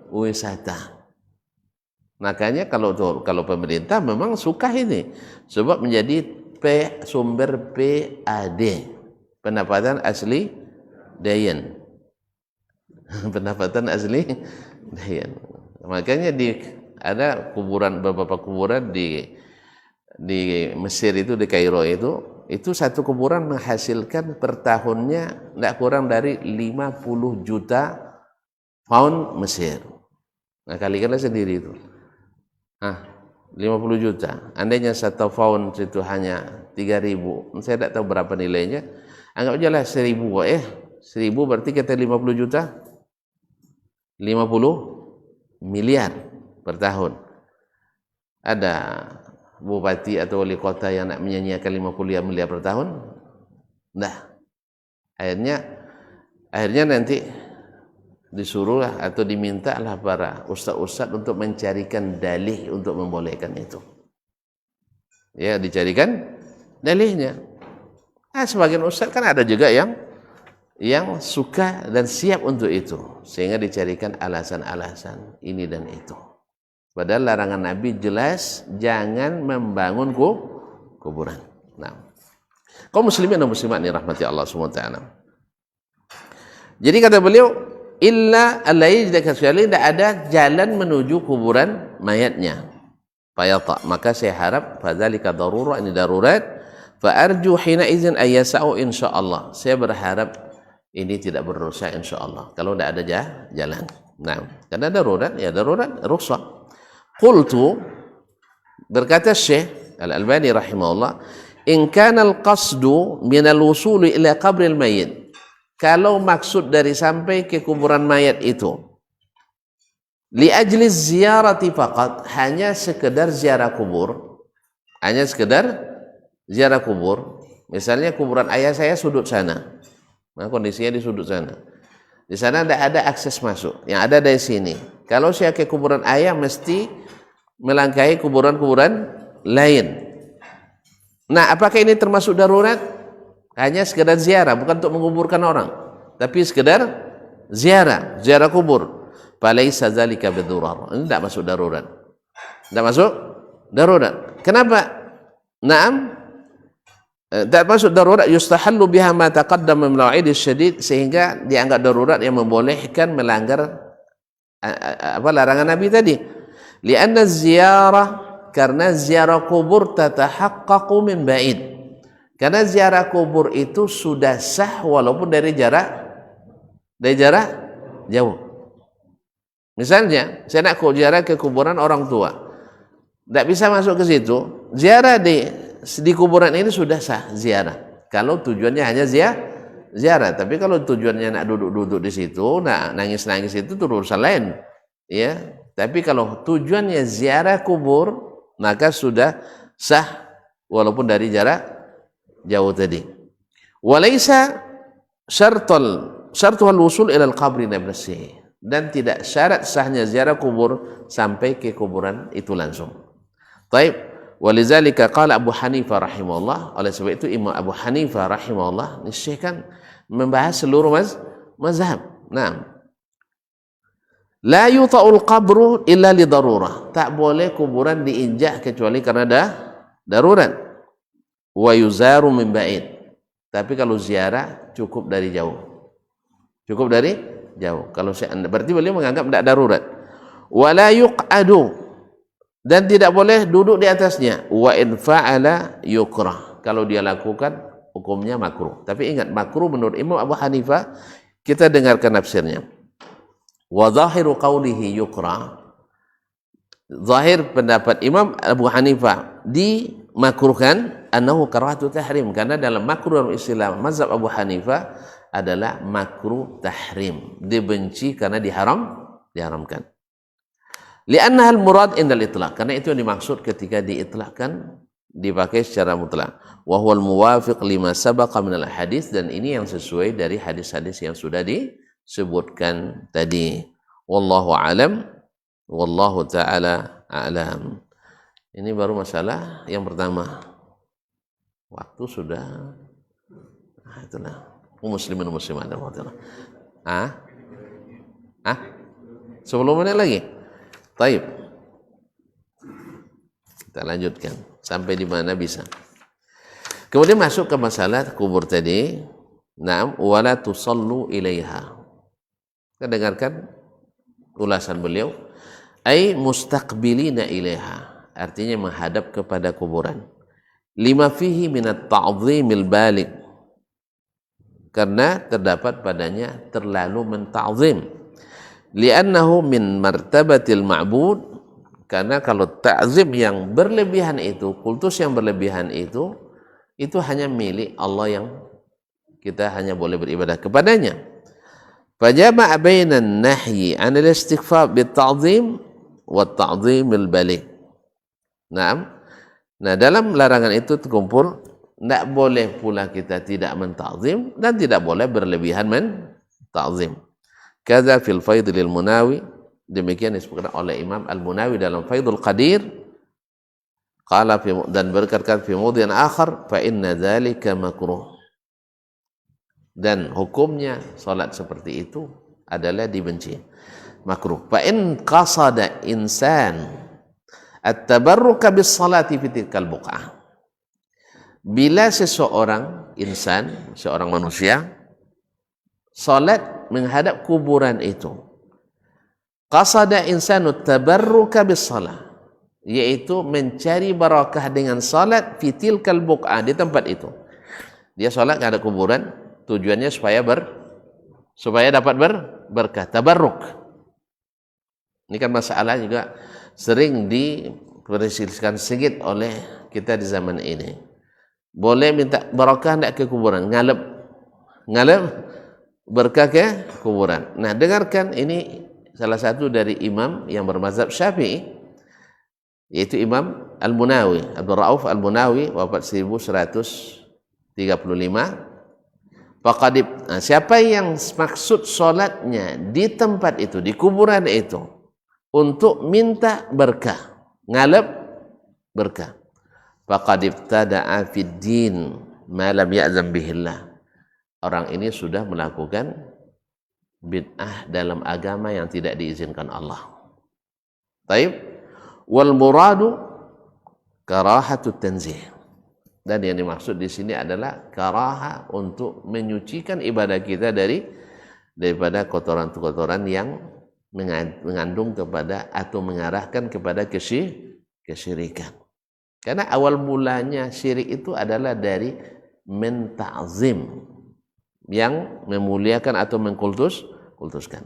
wisata. Makanya kalau pemerintah memang suka ini, sebab menjadi sumber PAD, pendapatan asli dayan. Pendapatan asli dayan. Makanya ada beberapa kuburan di Mesir itu, di Kairo itu satu kuburan menghasilkan per tahunnya tidak kurang dari 50 juta pound Mesir. Nah, kalikanlah sendiri itu. 50 juta. Andainya satu pound itu hanya 3.000, saya tidak tahu berapa nilainya. Anggap aja lah 1.000 ya. 1.000 berarti kita 50 juta. 50 miliar per tahun. Ada bupati atau wali kota yang nak menyanyiakan 50 miliar per tahun? Nah, akhirnya nanti disuruhlah atau dimintalah para ustaz-ustaz untuk mencarikan dalih untuk membolehkan itu. Ya, dicarikan dalihnya. Sebagian ustaz kan ada juga yang suka dan siap untuk itu, sehingga dicarikan alasan-alasan ini dan itu. Padahal larangan Nabi jelas, jangan membangun kuburan. Nah, kaum muslimin dan muslimat ini rahmati Allah SWT. Jadi kata beliau, illa alaihi, kecuali tidak ada jalan menuju kuburan mayatnya. Fayata, maka saya harap fadzalika darurah, ini darurat. Fa arju hina idzin ayyasau insyaallah. Saya berharap ini tidak berdosa insya Allah kalau tidak ada jalan. Nah, karena darurat, ya darurat, rukhsah. Qultu, berkata Syekh Al-Albani rahimahullah, in kana al-qasdu min al-wusul ila qabr al-mayyit, kalau maksud dari sampai ke kuburan mayat itu li ajli ziyarati faqat, hanya sekedar ziarah kubur, hanya sekedar ziarah kubur, misalnya kuburan ayah saya sudut sana, nah kondisinya di sudut sana, di sana tidak ada akses masuk, yang ada dari sini. Kalau saya ke kuburan ayah mesti melangkahi kuburan-kuburan lain. Nah, apakah ini termasuk darurat? Hanya sekedar ziarah, bukan untuk menguburkan orang, tapi sekedar ziarah kubur. Falaisa dzalika bidurar. Ini tidak masuk darurat. Tidak masuk darurat. Kenapa? Naam, tidak masuk darurat, yustahallu biha ma taqaddama min al-wa'id syadid, sehingga dianggap darurat yang membolehkan melanggar larangan Nabi tadi. Lianna ziyarah, karena ziarah kubur tatahaqqaqu min ba'id. Karena ziarah kubur itu sudah sah walaupun dari jarak jauh. Misalnya, saya nak ziarah ke kuburan orang tua, tidak bisa masuk ke situ, ziarah di kuburan ini sudah sah ziarah. Kalau tujuannya hanya ziarah, tapi kalau tujuannya nak duduk-duduk di situ, nak nangis-nangis, itu urusan lain, ya. Tapi kalau tujuannya ziarah kubur, maka sudah sah walaupun dari jarak jauh tadi. Walaysa syartuhal wusul ila al-qabri nafsihi, dan tidak syarat sahnya ziarah kubur sampai ke kuburan itu langsung. Taib, walizalika qala Abu Hanifah rahimahullah, oleh sebab itu Imam Abu Hanifah rahimahullah, Syekh kan membahas seluruh mazhab. Nah, la yuta'ul qabru illa li darurah, tak boleh kuburan diinjak kecuali karena darurat. Wa yuzaru min ba'id, tapi kalau ziarah cukup dari jauh. Cukup dari jauh. Kalau berarti beliau menganggap tidak darurat. Wala yuq'adu, dan tidak boleh duduk di atasnya. Wa in fa'ala yukrah, kalau dia lakukan hukumnya makruh. Tapi ingat, makruh menurut Imam Abu Hanifah. Kita dengarkan tafsirnya. Wa zahiru qawlihi yukrah, zahir pendapat Imam Abu Hanifah dimakruhkan, annahu karahatu tahrim, karena dalam makruh dalam istilah mazhab Abu Hanifah adalah makruh tahrim, dibenci karena diharamkan. Li'annaha al-murad indal itlaq, karena itu yang dimaksud ketika diitlaqkan, dipakai secara mutlak. Wa huwal muwafiq lima sabaqa minal hadis, dan ini yang sesuai dari hadis-hadis yang sudah disebutkan tadi. Wallahu alam, wallahu ta'ala a'lam. Ini baru masalah yang pertama. Waktu sudah, itulah. Muslimin muslimat. 10 menit lagi. Taib. Kita lanjutkan sampai di mana bisa. Kemudian masuk ke masalah kubur tadi. Naam, wala tusallu ilaiha. Kita dengarkan ulasan beliau. Ai mustaqbilina ilaiha, artinya menghadap kepada kuburan. Lima fihi minat ta'zimil balik, karena terdapat padanya terlalu menta'zim. Li'annahu min martabatil ma'bud, karena kalau ta'zim yang berlebihan itu, kultus yang berlebihan itu hanya milik Allah, yang kita hanya boleh beribadah kepadanya. Fajama'a bainan nahyi 'anil istighfar bit ta'zim wa ta'zimil balik. Nah, dalam larangan itu terkumpul, tidak boleh pula kita tidak menta'zim, dan tidak boleh berlebihan menta'zim. Kadza fil Faidul Munawi, demikian disebutkan oleh Imam Al-Munawi dalam Faidul Qadir. Qala dan berkata fi mawdhi'in akhar, fa inna dzalika makruh, dan hukumnya salat seperti itu adalah dibenci, makruh. Fa in qasada insan at-tabarruka bis salati fi tilkal buq'ah, bila seseorang insan, seorang manusia, salat menghadap kuburan itu, qasada insanu tabarruka bis salah, yaitu mencari barakah dengan salat, fi tilkal buq'ah, di tempat itu. Dia salat menghadap kuburan, tujuannya supaya supaya dapat berkah, tabarruk. Ini kan masalah juga sering diperselisihkan sedikit oleh kita di zaman ini. Boleh minta barakah tidak ke kuburan, ngalep berkah ke kuburan. Nah, dengarkan ini salah satu dari imam yang bermazhab Syafi'i, yaitu Imam Al-Munawi, Abdul Rauf Al-Munawi, wafat 1135. Faqadib, nah, siapa yang maksud solatnya di tempat itu, di kuburan itu, untuk minta berkah, ngalep berkah, faqad ibtada'a fid din ma lam ya'zam bihillah. Orang ini sudah melakukan bid'ah dalam agama yang tidak diizinkan Allah. Taib, wal muradu karahatut tanzih. Dan yang dimaksud di sini adalah karaha untuk menyucikan ibadah kita daripada kotoran-kotoran yang mengandung kepada atau mengarahkan kepada kesyirikan. Karena awal mulanya syirik itu adalah dari menta'zim, yang memuliakan atau mengkultuskan.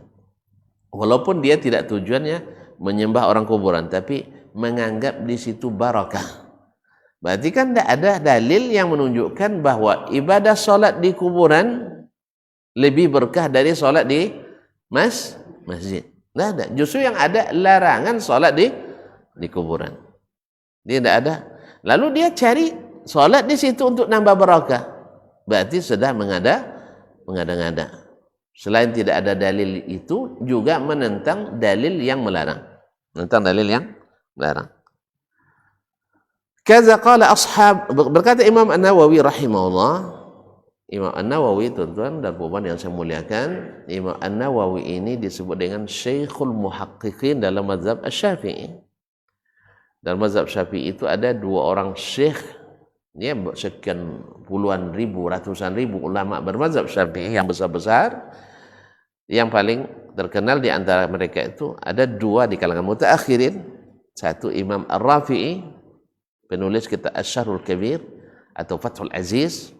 Walaupun dia tidak tujuannya menyembah orang kuburan, tapi menganggap di situ barakah. Berarti kan tidak ada dalil yang menunjukkan bahwa ibadah solat di kuburan lebih berkah dari solat di masjid. Tidak ada. Justru yang ada larangan solat di kuburan. Dia tidak ada. Lalu dia cari solat di situ untuk nambah barakah. Berarti sudah mengada-ngada. Selain tidak ada dalil itu, juga menentang dalil yang melarang. Menentang dalil yang melarang. Kaza qala ashab, berkata Imam An-Nawawi rahimahullah. Imam An-Nawawi, tuan-tuan dan puan yang saya muliakan, Imam An-Nawawi ini disebut dengan Syekhul Muhaqqiqin dalam mazhab Asy-Syafi'i. Dalam mazhab Syafi'i itu ada dua orang syekh, ya, sekian puluhan ribu, ratusan ribu ulama bermazhab Syafi'i yang besar-besar. Yang paling terkenal di antara mereka itu ada dua di kalangan mutaakhirin. Satu Imam Ar-Rafi'i, penulis kitab Asy-Syarhul Kabir atau Fathul Aziz,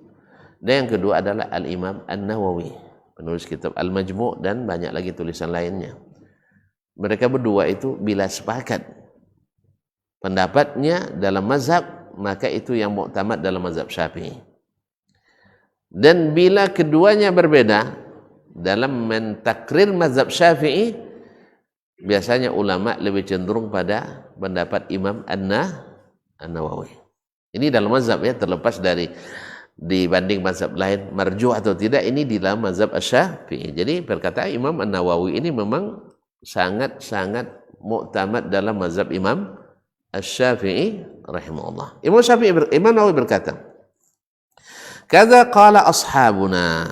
dan yang kedua adalah Al-Imam An-Nawawi, penulis kitab Al-Majmu' dan banyak lagi tulisan lainnya. Mereka berdua itu bila sepakat pendapatnya dalam mazhab, maka itu yang mu'tamad dalam mazhab Syafi'i. Dan bila keduanya berbeda dalam mentakrir mazhab Syafi'i, biasanya ulama lebih cenderung pada pendapat Imam An-Nawawi. Ini dalam mazhab, ya, terlepas dari dibanding mazhab lain marjuh atau tidak, ini di dalam mazhab Asy-Syafi'i. Jadi perkataan Imam An-Nawawi ini memang sangat-sangat mu'tamad dalam mazhab Imam Asy-Syafi'i rahimahullah. Imam Nawawi berkata, "Kadza qala ashabuna."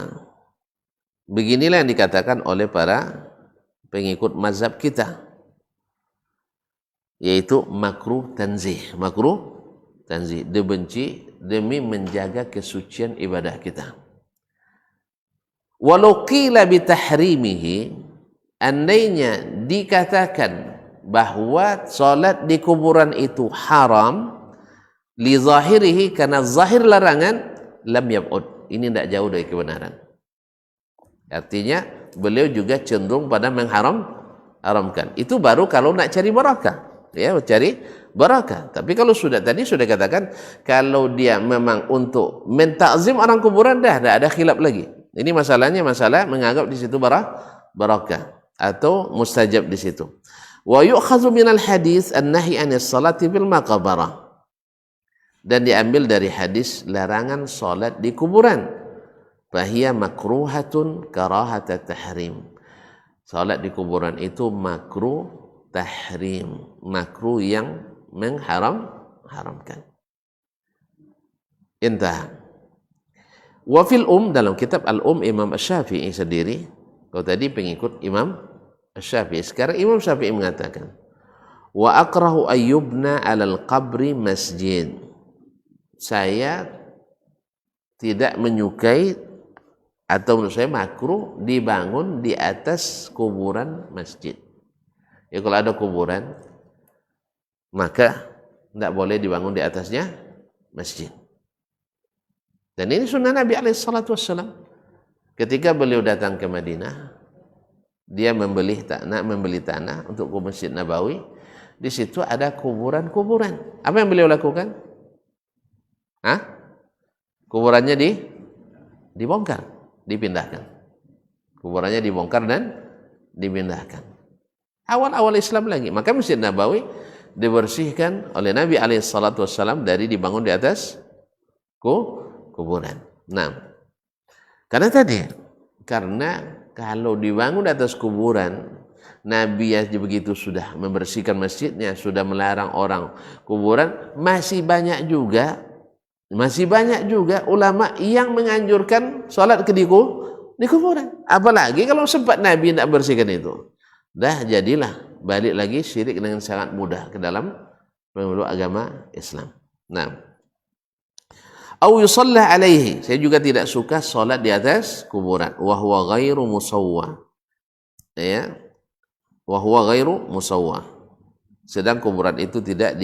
Beginilah yang dikatakan oleh para pengikut mazhab kita, yaitu makruh tanzih, dibenci demi menjaga kesucian ibadah kita. Walau qila bitahrimihi, andainya dikatakan bahwa salat di kuburan itu haram li zahirihi, karena zahir larangan, lam yab'ud, ini tidak jauh dari kebenaran. Artinya beliau juga cenderung pada mengharamkan. Itu baru kalau nak cari barakah, ya, cari barakah. Tapi kalau sudah katakan, kalau dia memang untuk mentakzim orang kuburan, dah ada khilaf lagi. Ini masalahnya masalah menganggap di situ barakah atau mustajab di situ. Wa yu'khadhu minal hadis an-nahy 'anis salati bil maqbarah. Dan diambil dari hadis larangan salat di kuburan. Fahiya makruhatun karahatat tahrim. Salat di kuburan itu makruh tahrim, makruh yang mengharamkan. Intah. Wa fil dalam kitab Al Imam Asy-Syafi'i sendiri, kalau tadi pengikut Imam Asy-Syafi'i, sekarang Imam Syafi'i mengatakan, wa akrahu ayyubna 'alal qabri masjid. Saya tidak menyukai, atau menurut saya makruh dibangun di atas kuburan masjid. Ya, kalau ada kuburan, maka tidak boleh dibangun di atasnya masjid. Dan ini sunnah Nabi alaihissalatu wassalam. Ketika beliau datang ke Madinah, dia membeli tanah untuk ke Masjid Nabawi. Di situ ada kuburan-kuburan. Apa yang beliau lakukan? Kuburannya dibongkar, dipindahkan. Kuburannya dibongkar dan dipindahkan. Awal-awal Islam lagi. Maka Masjid Nabawi dibersihkan oleh Nabi SAW dari dibangun di atas kuburan. Nah, karena kalau dibangun di atas kuburan, Nabi begitu sudah membersihkan masjidnya, sudah melarang orang kuburan, masih banyak juga ulama yang menganjurkan sholat di kuburan. Apalagi kalau sempat Nabi tidak bersihkan itu. Jadilah balik lagi syirik dengan sangat mudah ke dalam pemeluk agama Islam. Nah, au yusalla alaihi. Saya juga tidak suka sholat di atas kuburan. Wa huwa ghairu musawwa. Ya. Wa huwa ghairu musawwa. Sedang kuburan itu tidak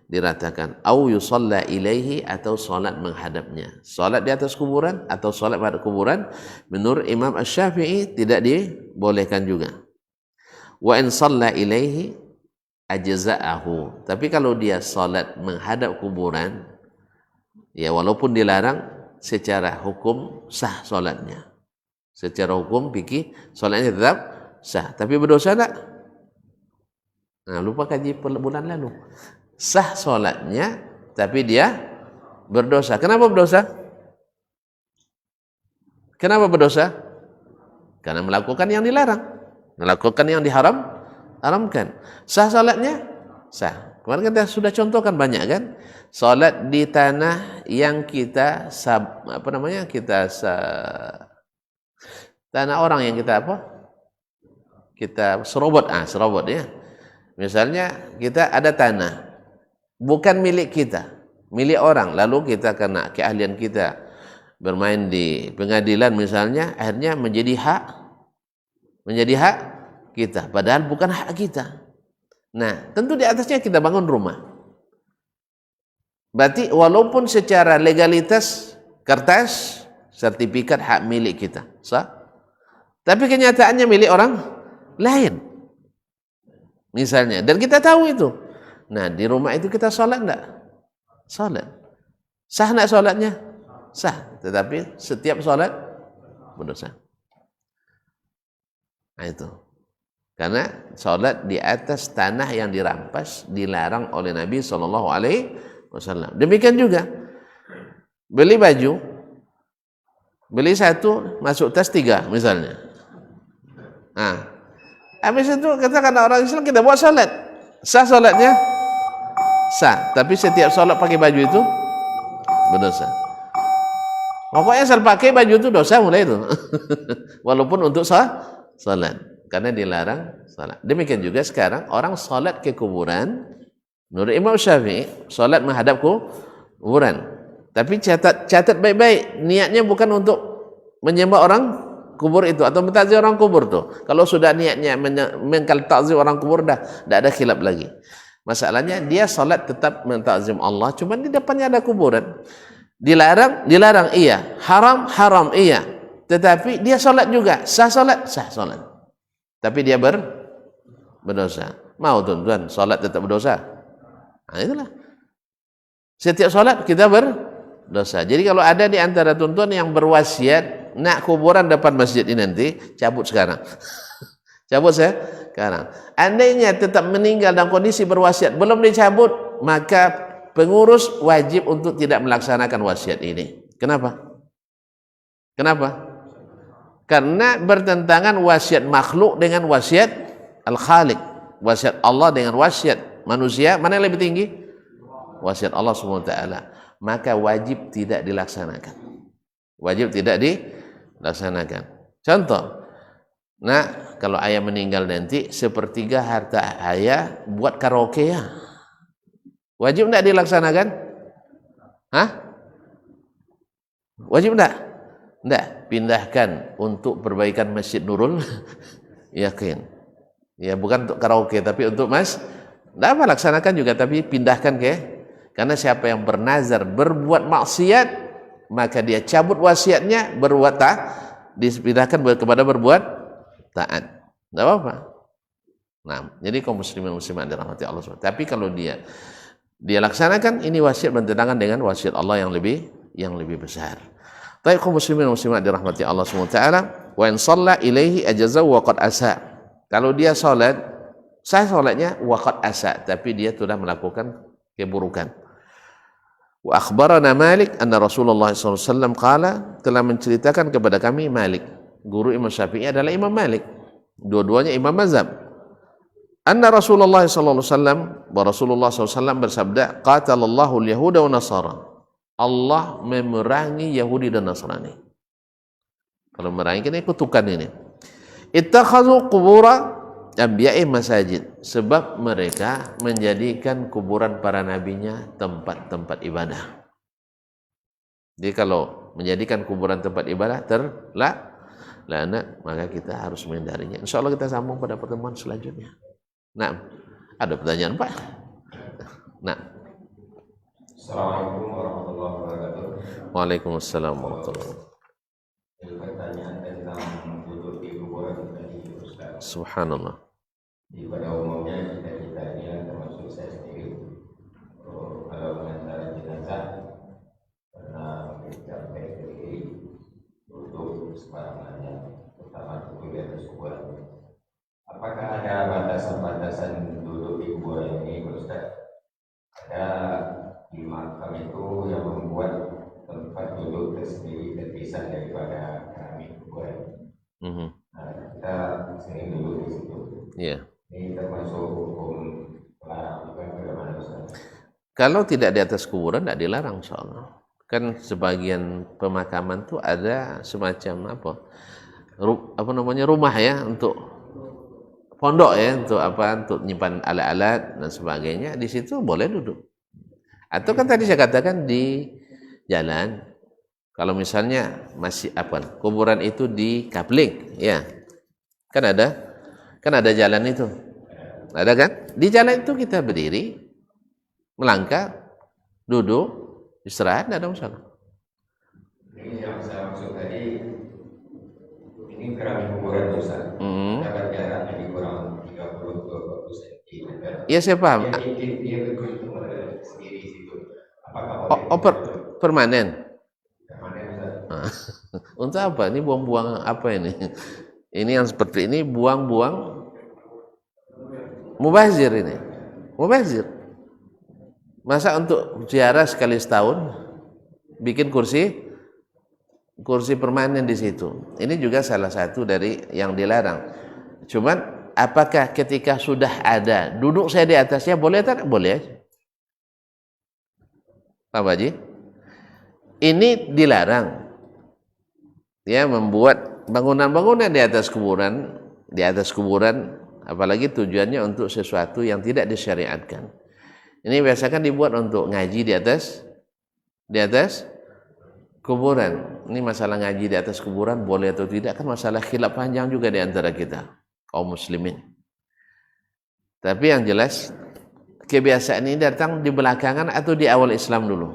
diratakan. Au yusalla ilaihi, atau sholat menghadapnya. Sholat di atas kuburan atau sholat pada kuburan menurut Imam Asy-Syafi'i tidak dibolehkan juga. Wa in shalla ilaihi ajza'ahu. Tapi kalau dia sholat menghadap kuburan, ya walaupun dilarang, secara hukum sah sholatnya. Secara hukum fikih sholatnya tetap sah. Tapi berdosa tak? Nah, lupa kaji bulan lalu. Sah sholatnya, tapi dia berdosa. Kenapa berdosa? Kenapa berdosa? Karena melakukan yang dilarang, melakukan yang diharamkan. Sah sholatnya? Sah. Kemarin kita sudah contohkan banyak kan? Sholat di tanah yang tanah orang yang kita serobot ya. Misalnya kita ada tanah bukan milik kita, milik orang, lalu kita karena keahlian kita bermain di pengadilan misalnya, akhirnya menjadi hak kita, padahal bukan hak kita. Nah, tentu di atasnya kita bangun rumah. Berarti walaupun secara legalitas kertas sertifikat hak milik kita, sah, tapi kenyataannya milik orang lain misalnya, dan kita tahu itu. Nah, di rumah itu kita sholat enggak? Sholat. Sah enggak sholatnya? Sah. Tetapi setiap sholat berdosa. Nah itu. Karena sholat di atas tanah yang dirampas dilarang oleh Nabi SAW. Demikian juga beli baju, beli satu masuk tas 3 misalnya. Nah, habis itu katakan orang Islam kita buat sholat. Sah sholatnya? Sah. Tapi setiap sholat pakai baju itu berdosa. Pokoknya asal pakai baju itu dosa mulai itu. Walaupun untuk sholat. Karena dilarang sholat. Demikian juga sekarang orang sholat ke kuburan. Menurut Imam Syafi'i, sholat menghadap kuburan. Tapi catat baik-baik. Niatnya bukan untuk menyembah orang kubur itu atau mentakzim orang kubur tuh. Kalau sudah niatnya mentakzim orang kubur, tidak ada khilaf lagi. Masalahnya dia sholat tetap mentakzim Allah, cuma di depannya ada kuburan. Dilarang iya, haram iya. Tetapi dia sholat juga, sah sholat. Tapi dia berdosa. Mau tuan-tuan sholat tetap berdosa? Nah itulah. Setiap sholat kita berdosa. Jadi kalau ada di antara tuan-tuan yang berwasiat nak kuburan depan masjid ini nanti, cabut sekarang. Cabut sekarang. Andainya tetap meninggal dalam kondisi berwasiat belum dicabut, maka pengurus wajib untuk tidak melaksanakan wasiat ini. Kenapa? Karena bertentangan wasiat makhluk dengan wasiat Al-Khaliq. Wasiat Allah dengan wasiat manusia, mana yang lebih tinggi? Wasiat Allah SWT. Maka wajib tidak dilaksanakan. Contoh, nah kalau ayah meninggal nanti, 1/3 harta ayah buat karaoke ya. Wajib tidak dilaksanakan? Wajib tidak? Tidak. Pindahkan untuk perbaikan Masjid Nurul Yakin. Ya bukan untuk karaoke, tapi untuk tidak apa, laksanakan juga, tapi pindahkan karena siapa yang bernazar berbuat maksiat, maka dia cabut wasiatnya, dipindahkan kepada berbuat taat. Tidak apa-apa. Nah, jadi kaum muslimin muslimat dirahmati Allah SWT. Tapi kalau dia laksanakan, ini wasiat bertentangan dengan wasiat Allah yang lebih besar. Tapi kaum muslimin muslimat dirahmati Allah SWT. Wa in shalla ilaihi ajaza wa qad asa. Kalau dia salat, sah salatnya wa qad asa, tapi dia sudah melakukan keburukan. Wa akhbarana Malik anna Rasulullah SAW qala, telah menceritakan kepada kami Malik, guru Imam Syafi'i adalah Imam Malik, dua-duanya imam mazhab. Anna Rasulullah SAW, bahwa Rasulullah SAW bersabda, qatalallahu al-yahuda wa nasara, Allah memerangi Yahudi dan Nasrani. Kalau merangi ini kutukan ini. Ittakhadhu qubura anbiya'i masajid, sebab mereka menjadikan kuburan para nabinya tempat-tempat ibadah. Jadi kalau menjadikan kuburan tempat ibadah terlaknat, maka kita harus menghindarinya. Insyaallah kita sambung pada pertemuan selanjutnya. Nah, ada pertanyaan Pak? Nah. Assalamualaikum warahmatullahi wabarakatuh. Waalaikumsalam warahmatullahi wabarakatuh. Pertanyaan tentang duduk di kuburan tadi, Ustaz. Subhanallah. Pada umumnya kita ini termasuk saya sendiri, kalau mengantar jenazah karena kita berdiri duduk sembarangan, terutama duduk di atas kuburan. Apakah ada batasan-batasan duduk di kuburan ini, Ustaz? Ada di makam itu yang membuat tempat duduk tersendiri terpisah daripada keramik kuburan. Nah, kita sering duduk di situ. Iya. Ini termasuk hukum larang juga bagaimana Ustaz? Kalau tidak di atas kuburan tidak dilarang soalnya. Kan sebagian pemakaman tuh ada semacam apa namanya, rumah ya, untuk pondok ya, untuk nyimpan alat-alat dan sebagainya. Di situ boleh duduk. Atau kan tadi saya katakan di jalan, kalau misalnya masih kuburan itu di kapling, ya kan ada jalan itu, ada kan? Di jalan itu kita berdiri, melangkah, duduk, istirahat, tidak ada masalah. Ini yang saya maksud tadi, ini keramik kuburan Ustaz. Dapat jaraknya di kurang 30-40 cm. Iya, saya paham. Dia berkunjung sendiri situ. Apakah permanen? Permanen Ustaz. Untuk apa? Ini buang-buang apa ini? Ini yang seperti ini buang-buang mubazir ini. Mubazir. Masa untuk ziarah sekali setahun bikin kursi permanen di situ. Ini juga salah satu dari yang dilarang. Cuman apakah ketika sudah ada duduk saya di atasnya boleh atau tidak? Boleh aja. Pak Haji? Ini dilarang. Ya, membuat bangunan-bangunan di atas kuburan, apalagi tujuannya untuk sesuatu yang tidak disyariatkan. Ini biasakan dibuat untuk ngaji di atas kuburan. Ini masalah ngaji di atas kuburan boleh atau tidak kan masalah khilaf panjang juga di antara kita kaum muslimin. Tapi yang jelas kebiasaan ini datang di belakangan atau di awal Islam dulu?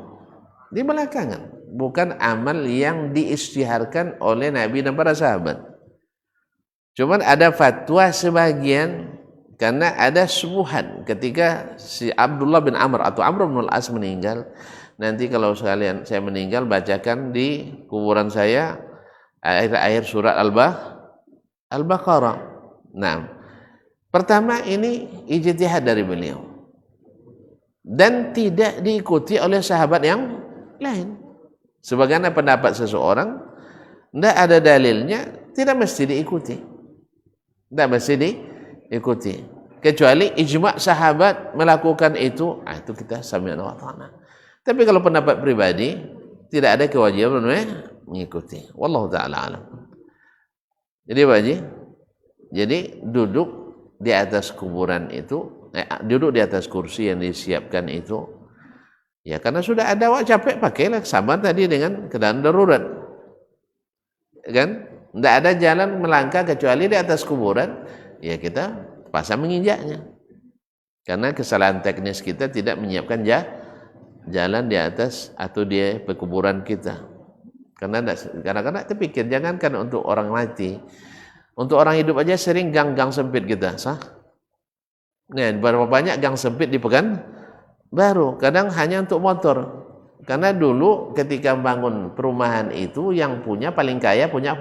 Di belakangan. Bukan amal yang diisytiharkan oleh Nabi dan para sahabat. Cuman ada fatwa sebagian karena ada subuhan ketika si Abdullah bin Amr atau Amr bin Al-As meninggal. Nanti kalau sekalian saya meninggal bacakan di kuburan saya akhir-akhir surat Al-Baqarah. Nah, pertama ini ijtihad dari beliau dan tidak diikuti oleh sahabat yang lain. Sebagaimana pendapat seseorang, tidak ada dalilnya, tidak mesti diikuti. Tidak mesti diikuti. Kecuali ijma' sahabat melakukan itu, itu kita sami'na wa ta'na. Tapi kalau pendapat pribadi, tidak ada kewajiban mengikuti. Wallahu ta'ala alam. Jadi Pak Haji, jadi duduk di atas kuburan itu, duduk di atas kursi yang disiapkan itu, ya karena sudah ada capek pakailah sama tadi dengan keadaan darurat. Kan? Tidak ada jalan melangkah kecuali di atas kuburan, ya kita pasang menginjaknya. Karena kesalahan teknis kita tidak menyiapkan jalan di atas atau di pekuburan kita. Karena kadang-kadang terpikir, jangankan untuk orang mati, untuk orang hidup aja sering gang-gang sempit kita, sah? Nih, berapa banyak gang sempit di Pekanbaru, kadang hanya untuk motor. Karena dulu ketika bangun perumahan itu yang punya paling kaya punya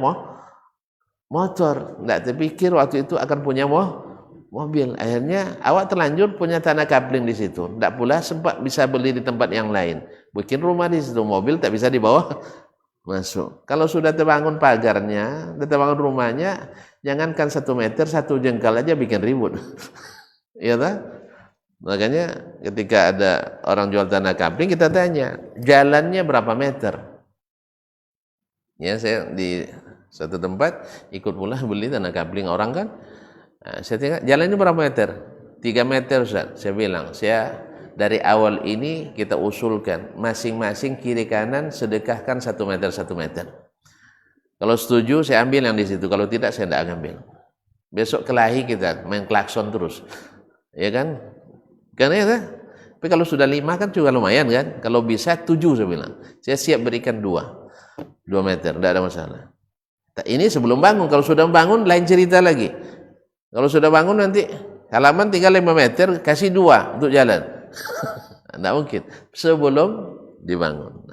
motor. Tidak terpikir waktu itu akan punya mobil. Akhirnya awak terlanjur punya tanah kapling di situ. Tidak pula sempat bisa beli di tempat yang lain. Bikin rumah di situ, mobil tak bisa dibawa masuk. Kalau sudah terbangun pagarnya, sudah terbangun rumahnya, jangankan 1 meter, 1 jengkal aja bikin ribut. Iya tak? Makanya ketika ada orang jual tanah kapling, kita tanya, jalannya berapa meter? Ya, saya di satu tempat ikut pula beli tanah kapling orang kan. Nah, saya tengok jalannya berapa meter? 3 meter Ustaz. Saya bilang, dari awal ini kita usulkan masing-masing kiri kanan sedekahkan 1 meter 1 meter. Kalau setuju saya ambil yang di situ, kalau tidak saya tidak ambil. Besok kelahi kita main klakson terus, ya kan? Karena ya, tapi kalau sudah 5 kan juga lumayan kan? Kalau bisa 7 saya bilang, saya siap berikan 2 meter, tidak ada masalah. Ini sebelum bangun, kalau sudah bangun lain cerita lagi. Kalau sudah bangun nanti halaman tinggal 5 meter, kasih 2 untuk jalan. Tidak mungkin sebelum dibangun.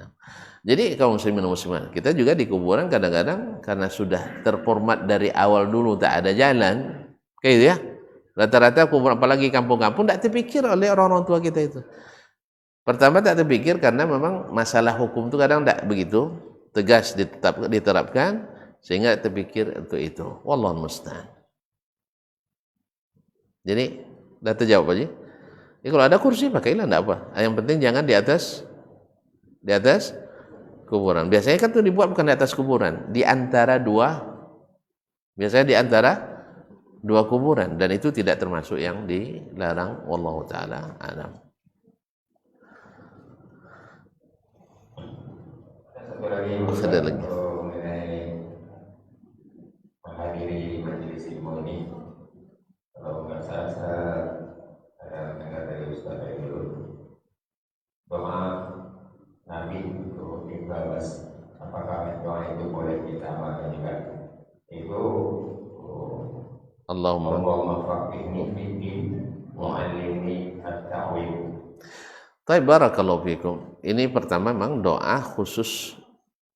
Jadi kaum muslimin dan muslimat, kita juga di kuburan kadang-kadang karena sudah terformat dari awal dulu tak ada jalan, kayak gitu ya. Rata-rata kuburan apalagi kampung-kampung tidak terpikir oleh orang-orang tua kita itu. Pertama tak terpikir karena memang masalah hukum itu kadang tidak begitu tegas diterapkan sehingga terpikir untuk itu. Wallahu musta'an. Jadi sudah terjawab aja. Ya, kalau ada kursi pakailah, tidak apa. Yang penting jangan di atas kuburan. Biasanya kan itu dibuat bukan di atas kuburan, di antara biasanya di antara 2 kuburan, dan itu tidak termasuk yang dilarang. Wallahu taala a'lam. Ada lagi. Mengenai menghadiri majelis ilmu ini, kalau nggak salah saya dengar dari Ustaz Aidul, doa Nabi untuk ibadah, apakah doa itu boleh kita amalkan juga? Itu Allahumma faqihni fid-din wa 'allimni at-ta'wil. Baik, barakallahu fikum. Ini pertama memang doa khusus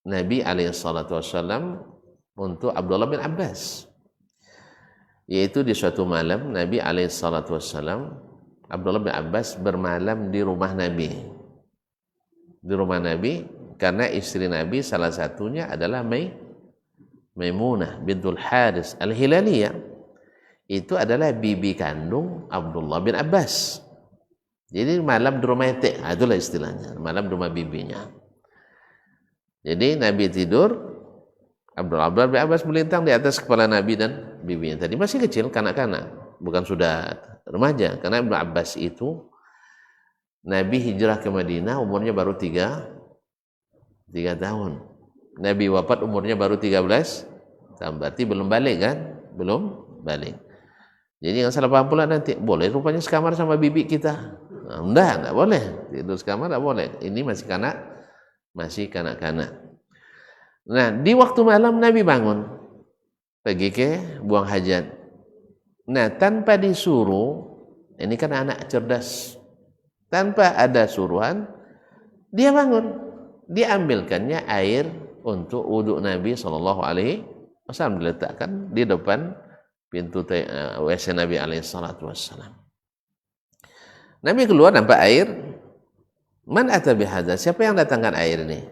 Nabi SAW untuk Abdullah bin Abbas. Yaitu di suatu malam Nabi SAW, Abdullah bin Abbas bermalam di rumah Nabi. Di rumah Nabi karena istri Nabi salah satunya adalah Maimunah bintul Haris Al-Hilaliyah. Itu adalah bibi kandung Abdullah bin Abbas. Jadi malam di rumah etek, itulah istilahnya, malam di rumah bibinya. Jadi Nabi tidur, Abdullah bin Abbas melintang di atas kepala Nabi dan bibinya. Tadi masih kecil, kanak-kanak, bukan sudah remaja. Karena Ibnu Abbas itu Nabi hijrah ke Madinah umurnya baru 3 tahun. Nabi wafat umurnya baru 13 tahun. Berarti belum balik kan? Belum balik. Jadi jangan salah paham pula nanti, boleh rupanya sekamar sama bibi kita. Enggak boleh. Tidur sekamar enggak boleh. Ini masih kanak-kanak. Nah, di waktu malam Nabi bangun, pergi ke buang hajat. Nah, tanpa disuruh, ini kan anak cerdas. Tanpa ada suruhan, dia bangun. Dia ambilkannya air untuk wudhu Nabi SAW, diletakkan di depan pintu WC Nabi SAW. Nabi keluar nampak air. Man ata bihadza? Siapa yang datangkan air ini?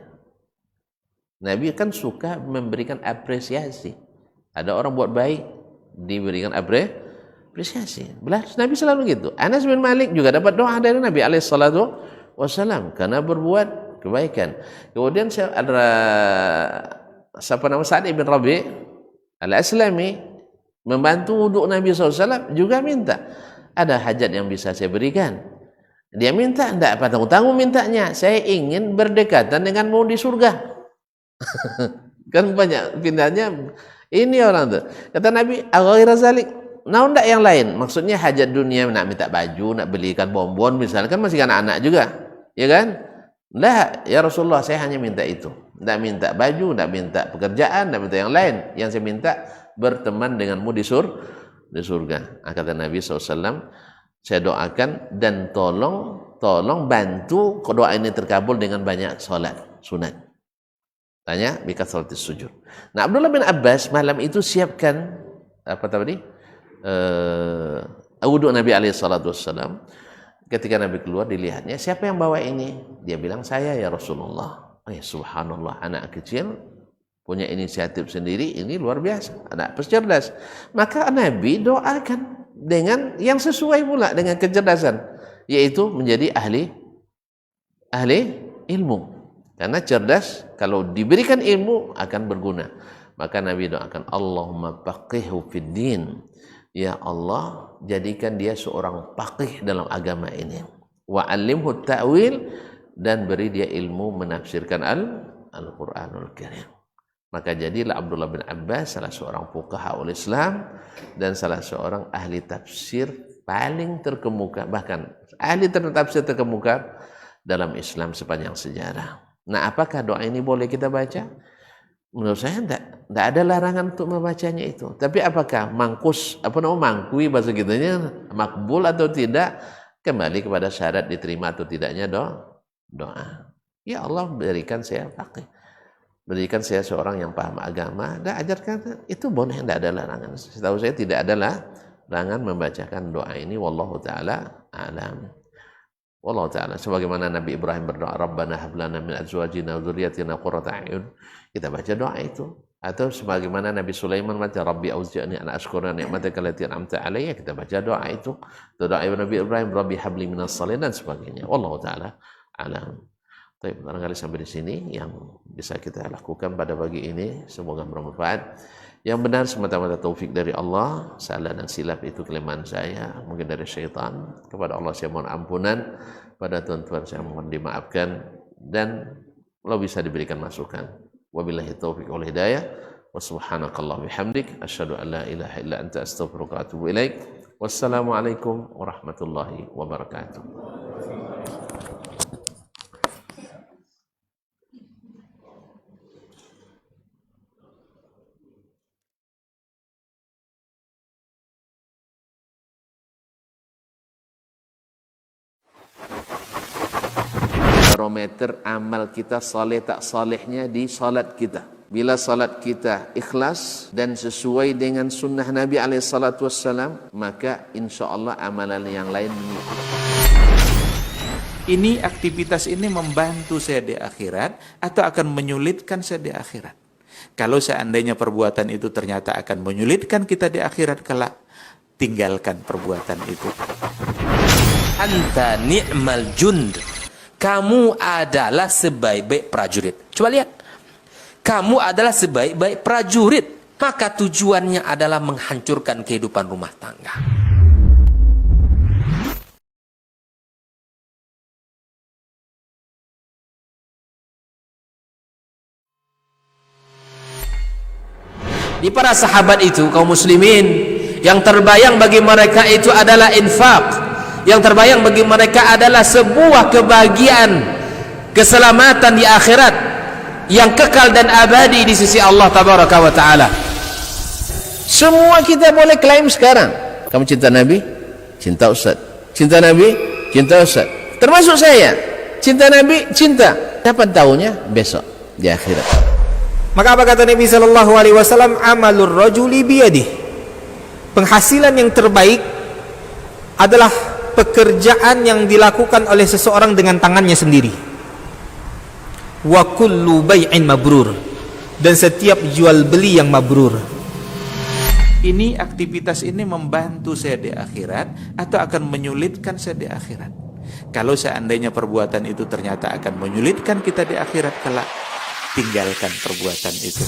Nabi kan suka memberikan apresiasi. Ada orang buat baik, diberikan apresiasi. Nabi selalu gitu. Anas bin Malik juga dapat doa dari Nabi SAW karena berbuat kebaikan. Kemudian ada siapa nama Sa'ad bin Rabi' Al-Aslami membantu wudhu Nabi SAW, juga minta, ada hajat yang bisa saya berikan. Dia minta, tidak apa tanggung-tanggung mintanya, saya ingin berdekatan denganmu di surga. Kan banyak pindahnya ini orang tuh. Kata Nabi, aghaira zalik, nah tidak yang lain. Maksudnya hajat dunia, nak minta baju, nak belikan bonbon misalnya, kan masih anak-anak juga, ya kan? Lah, ya Rasulullah, saya hanya minta itu. Tidak minta baju, tidak minta pekerjaan, tidak minta yang lain. Yang saya minta berteman denganmu di surga. Kata Nabi SAW, saya doakan dan tolong bantu doa ini terkabul dengan banyak salat sunat. Tanya, bikathratis sujud. Nah, Abdullah bin Abbas malam itu siapkan apa tadi? Wudhu Nabi SAW. Ketika Nabi keluar, dilihatnya, siapa yang bawa ini? Dia bilang, saya ya Rasulullah. Oh ya, subhanallah, anak kecil punya inisiatif sendiri, ini luar biasa, anak cerdas. Maka Nabi doakan dengan yang sesuai pula dengan kecerdasan, yaitu menjadi ahli ilmu. Karena cerdas, kalau diberikan ilmu akan berguna. Maka Nabi doakan, Allahumma faqihhu fid din. Ya Allah, jadikan dia seorang faqih dalam agama ini. Wa 'allimhu ta'wil, dan beri dia ilmu menafsirkan Al-Qur'anul Karim. Maka jadilah Abdullah bin Abbas salah seorang fuqahaul Islam dan salah seorang ahli tafsir paling terkemuka, bahkan ahli tafsir terkemuka dalam Islam sepanjang sejarah. Nah, apakah doa ini boleh kita baca? Menurut saya tidak ada larangan untuk membacanya itu. Tapi apakah mangkui bahasa kitanya, makbul atau tidak, kembali kepada syarat diterima atau tidaknya doa. Ya Allah, berikan saya faqih, berikan saya seorang yang paham agama, dan ajarkan, itu boleh, tidak ada larangan. Setahu saya tidak ada larangan membacakan doa ini. Wallahu ta'ala alam. Wallahu ta'ala, sebagaimana Nabi Ibrahim berdoa, Rabbana hablana min azwajina wa dzurriyyatina qurrata a'yun, kita baca doa itu. Atau sebagaimana Nabi Sulaiman baca, Rabbi auzi'ni an ashkura ni'mataka allati an'amta 'alayya, kita baca doa itu. Doa Nabi Ibrahim, Rabbi habli minas shalihin, dan sebagainya. Wallahu ta'ala alam. Baik, barangkali sampai di sini yang bisa kita lakukan pada pagi ini, semoga bermanfaat. Yang benar semata-mata taufik dari Allah, salah dan silap itu kelemahan saya, mungkin dari syaitan. Kepada Allah saya mohon ampunan, pada tuan-tuan saya mohon dimaafkan, dan kalau bisa diberikan masukan. Wabillahi taufiq wal hidayah. Wa subhanakallah bihamdik, asyhadu an la ilaha illa anta astaghfiruka wa atubu ilaik. Wassalamualaikum warahmatullahi wabarakatuh. Barometer amal kita saleh tak salehnya di salat kita. Bila salat kita ikhlas dan sesuai dengan sunnah Nabi SAW, maka insya Allah amalan yang lain mengikuti. Ini aktivitas ini membantu saya di akhirat atau akan menyulitkan saya di akhirat? Kalau seandainya perbuatan itu ternyata akan menyulitkan kita di akhirat kelak, tinggalkan perbuatan itu. Anta ni'mal jund. Kamu adalah sebaik-baik prajurit. Coba lihat. Kamu adalah sebaik-baik prajurit. Maka tujuannya adalah menghancurkan kehidupan rumah tangga. Di para sahabat itu, kaum muslimin, yang terbayang bagi mereka itu adalah infak. Yang terbayang bagi mereka adalah sebuah kebahagiaan, keselamatan di akhirat yang kekal dan abadi di sisi Allah Tabaraka wa Ta'ala. Semua kita boleh klaim sekarang. Kamu cinta Nabi? Cinta Ustaz. Cinta Nabi? Cinta Ustaz. Termasuk saya. Cinta Nabi? Cinta. Kapan tahunya? Besok di akhirat. Maka apa kata Nabi SAW? Amalur rajuli biyadih. Penghasilan yang terbaik adalah pekerjaan yang dilakukan oleh seseorang dengan tangannya sendiri. Wa kullu bai'in mabrur, dan setiap jual beli yang mabrur. Ini aktivitas ini membantu saya di akhirat atau akan menyulitkan saya di akhirat? Kalau seandainya perbuatan itu ternyata akan menyulitkan kita di akhirat kelak, tinggalkan perbuatan itu.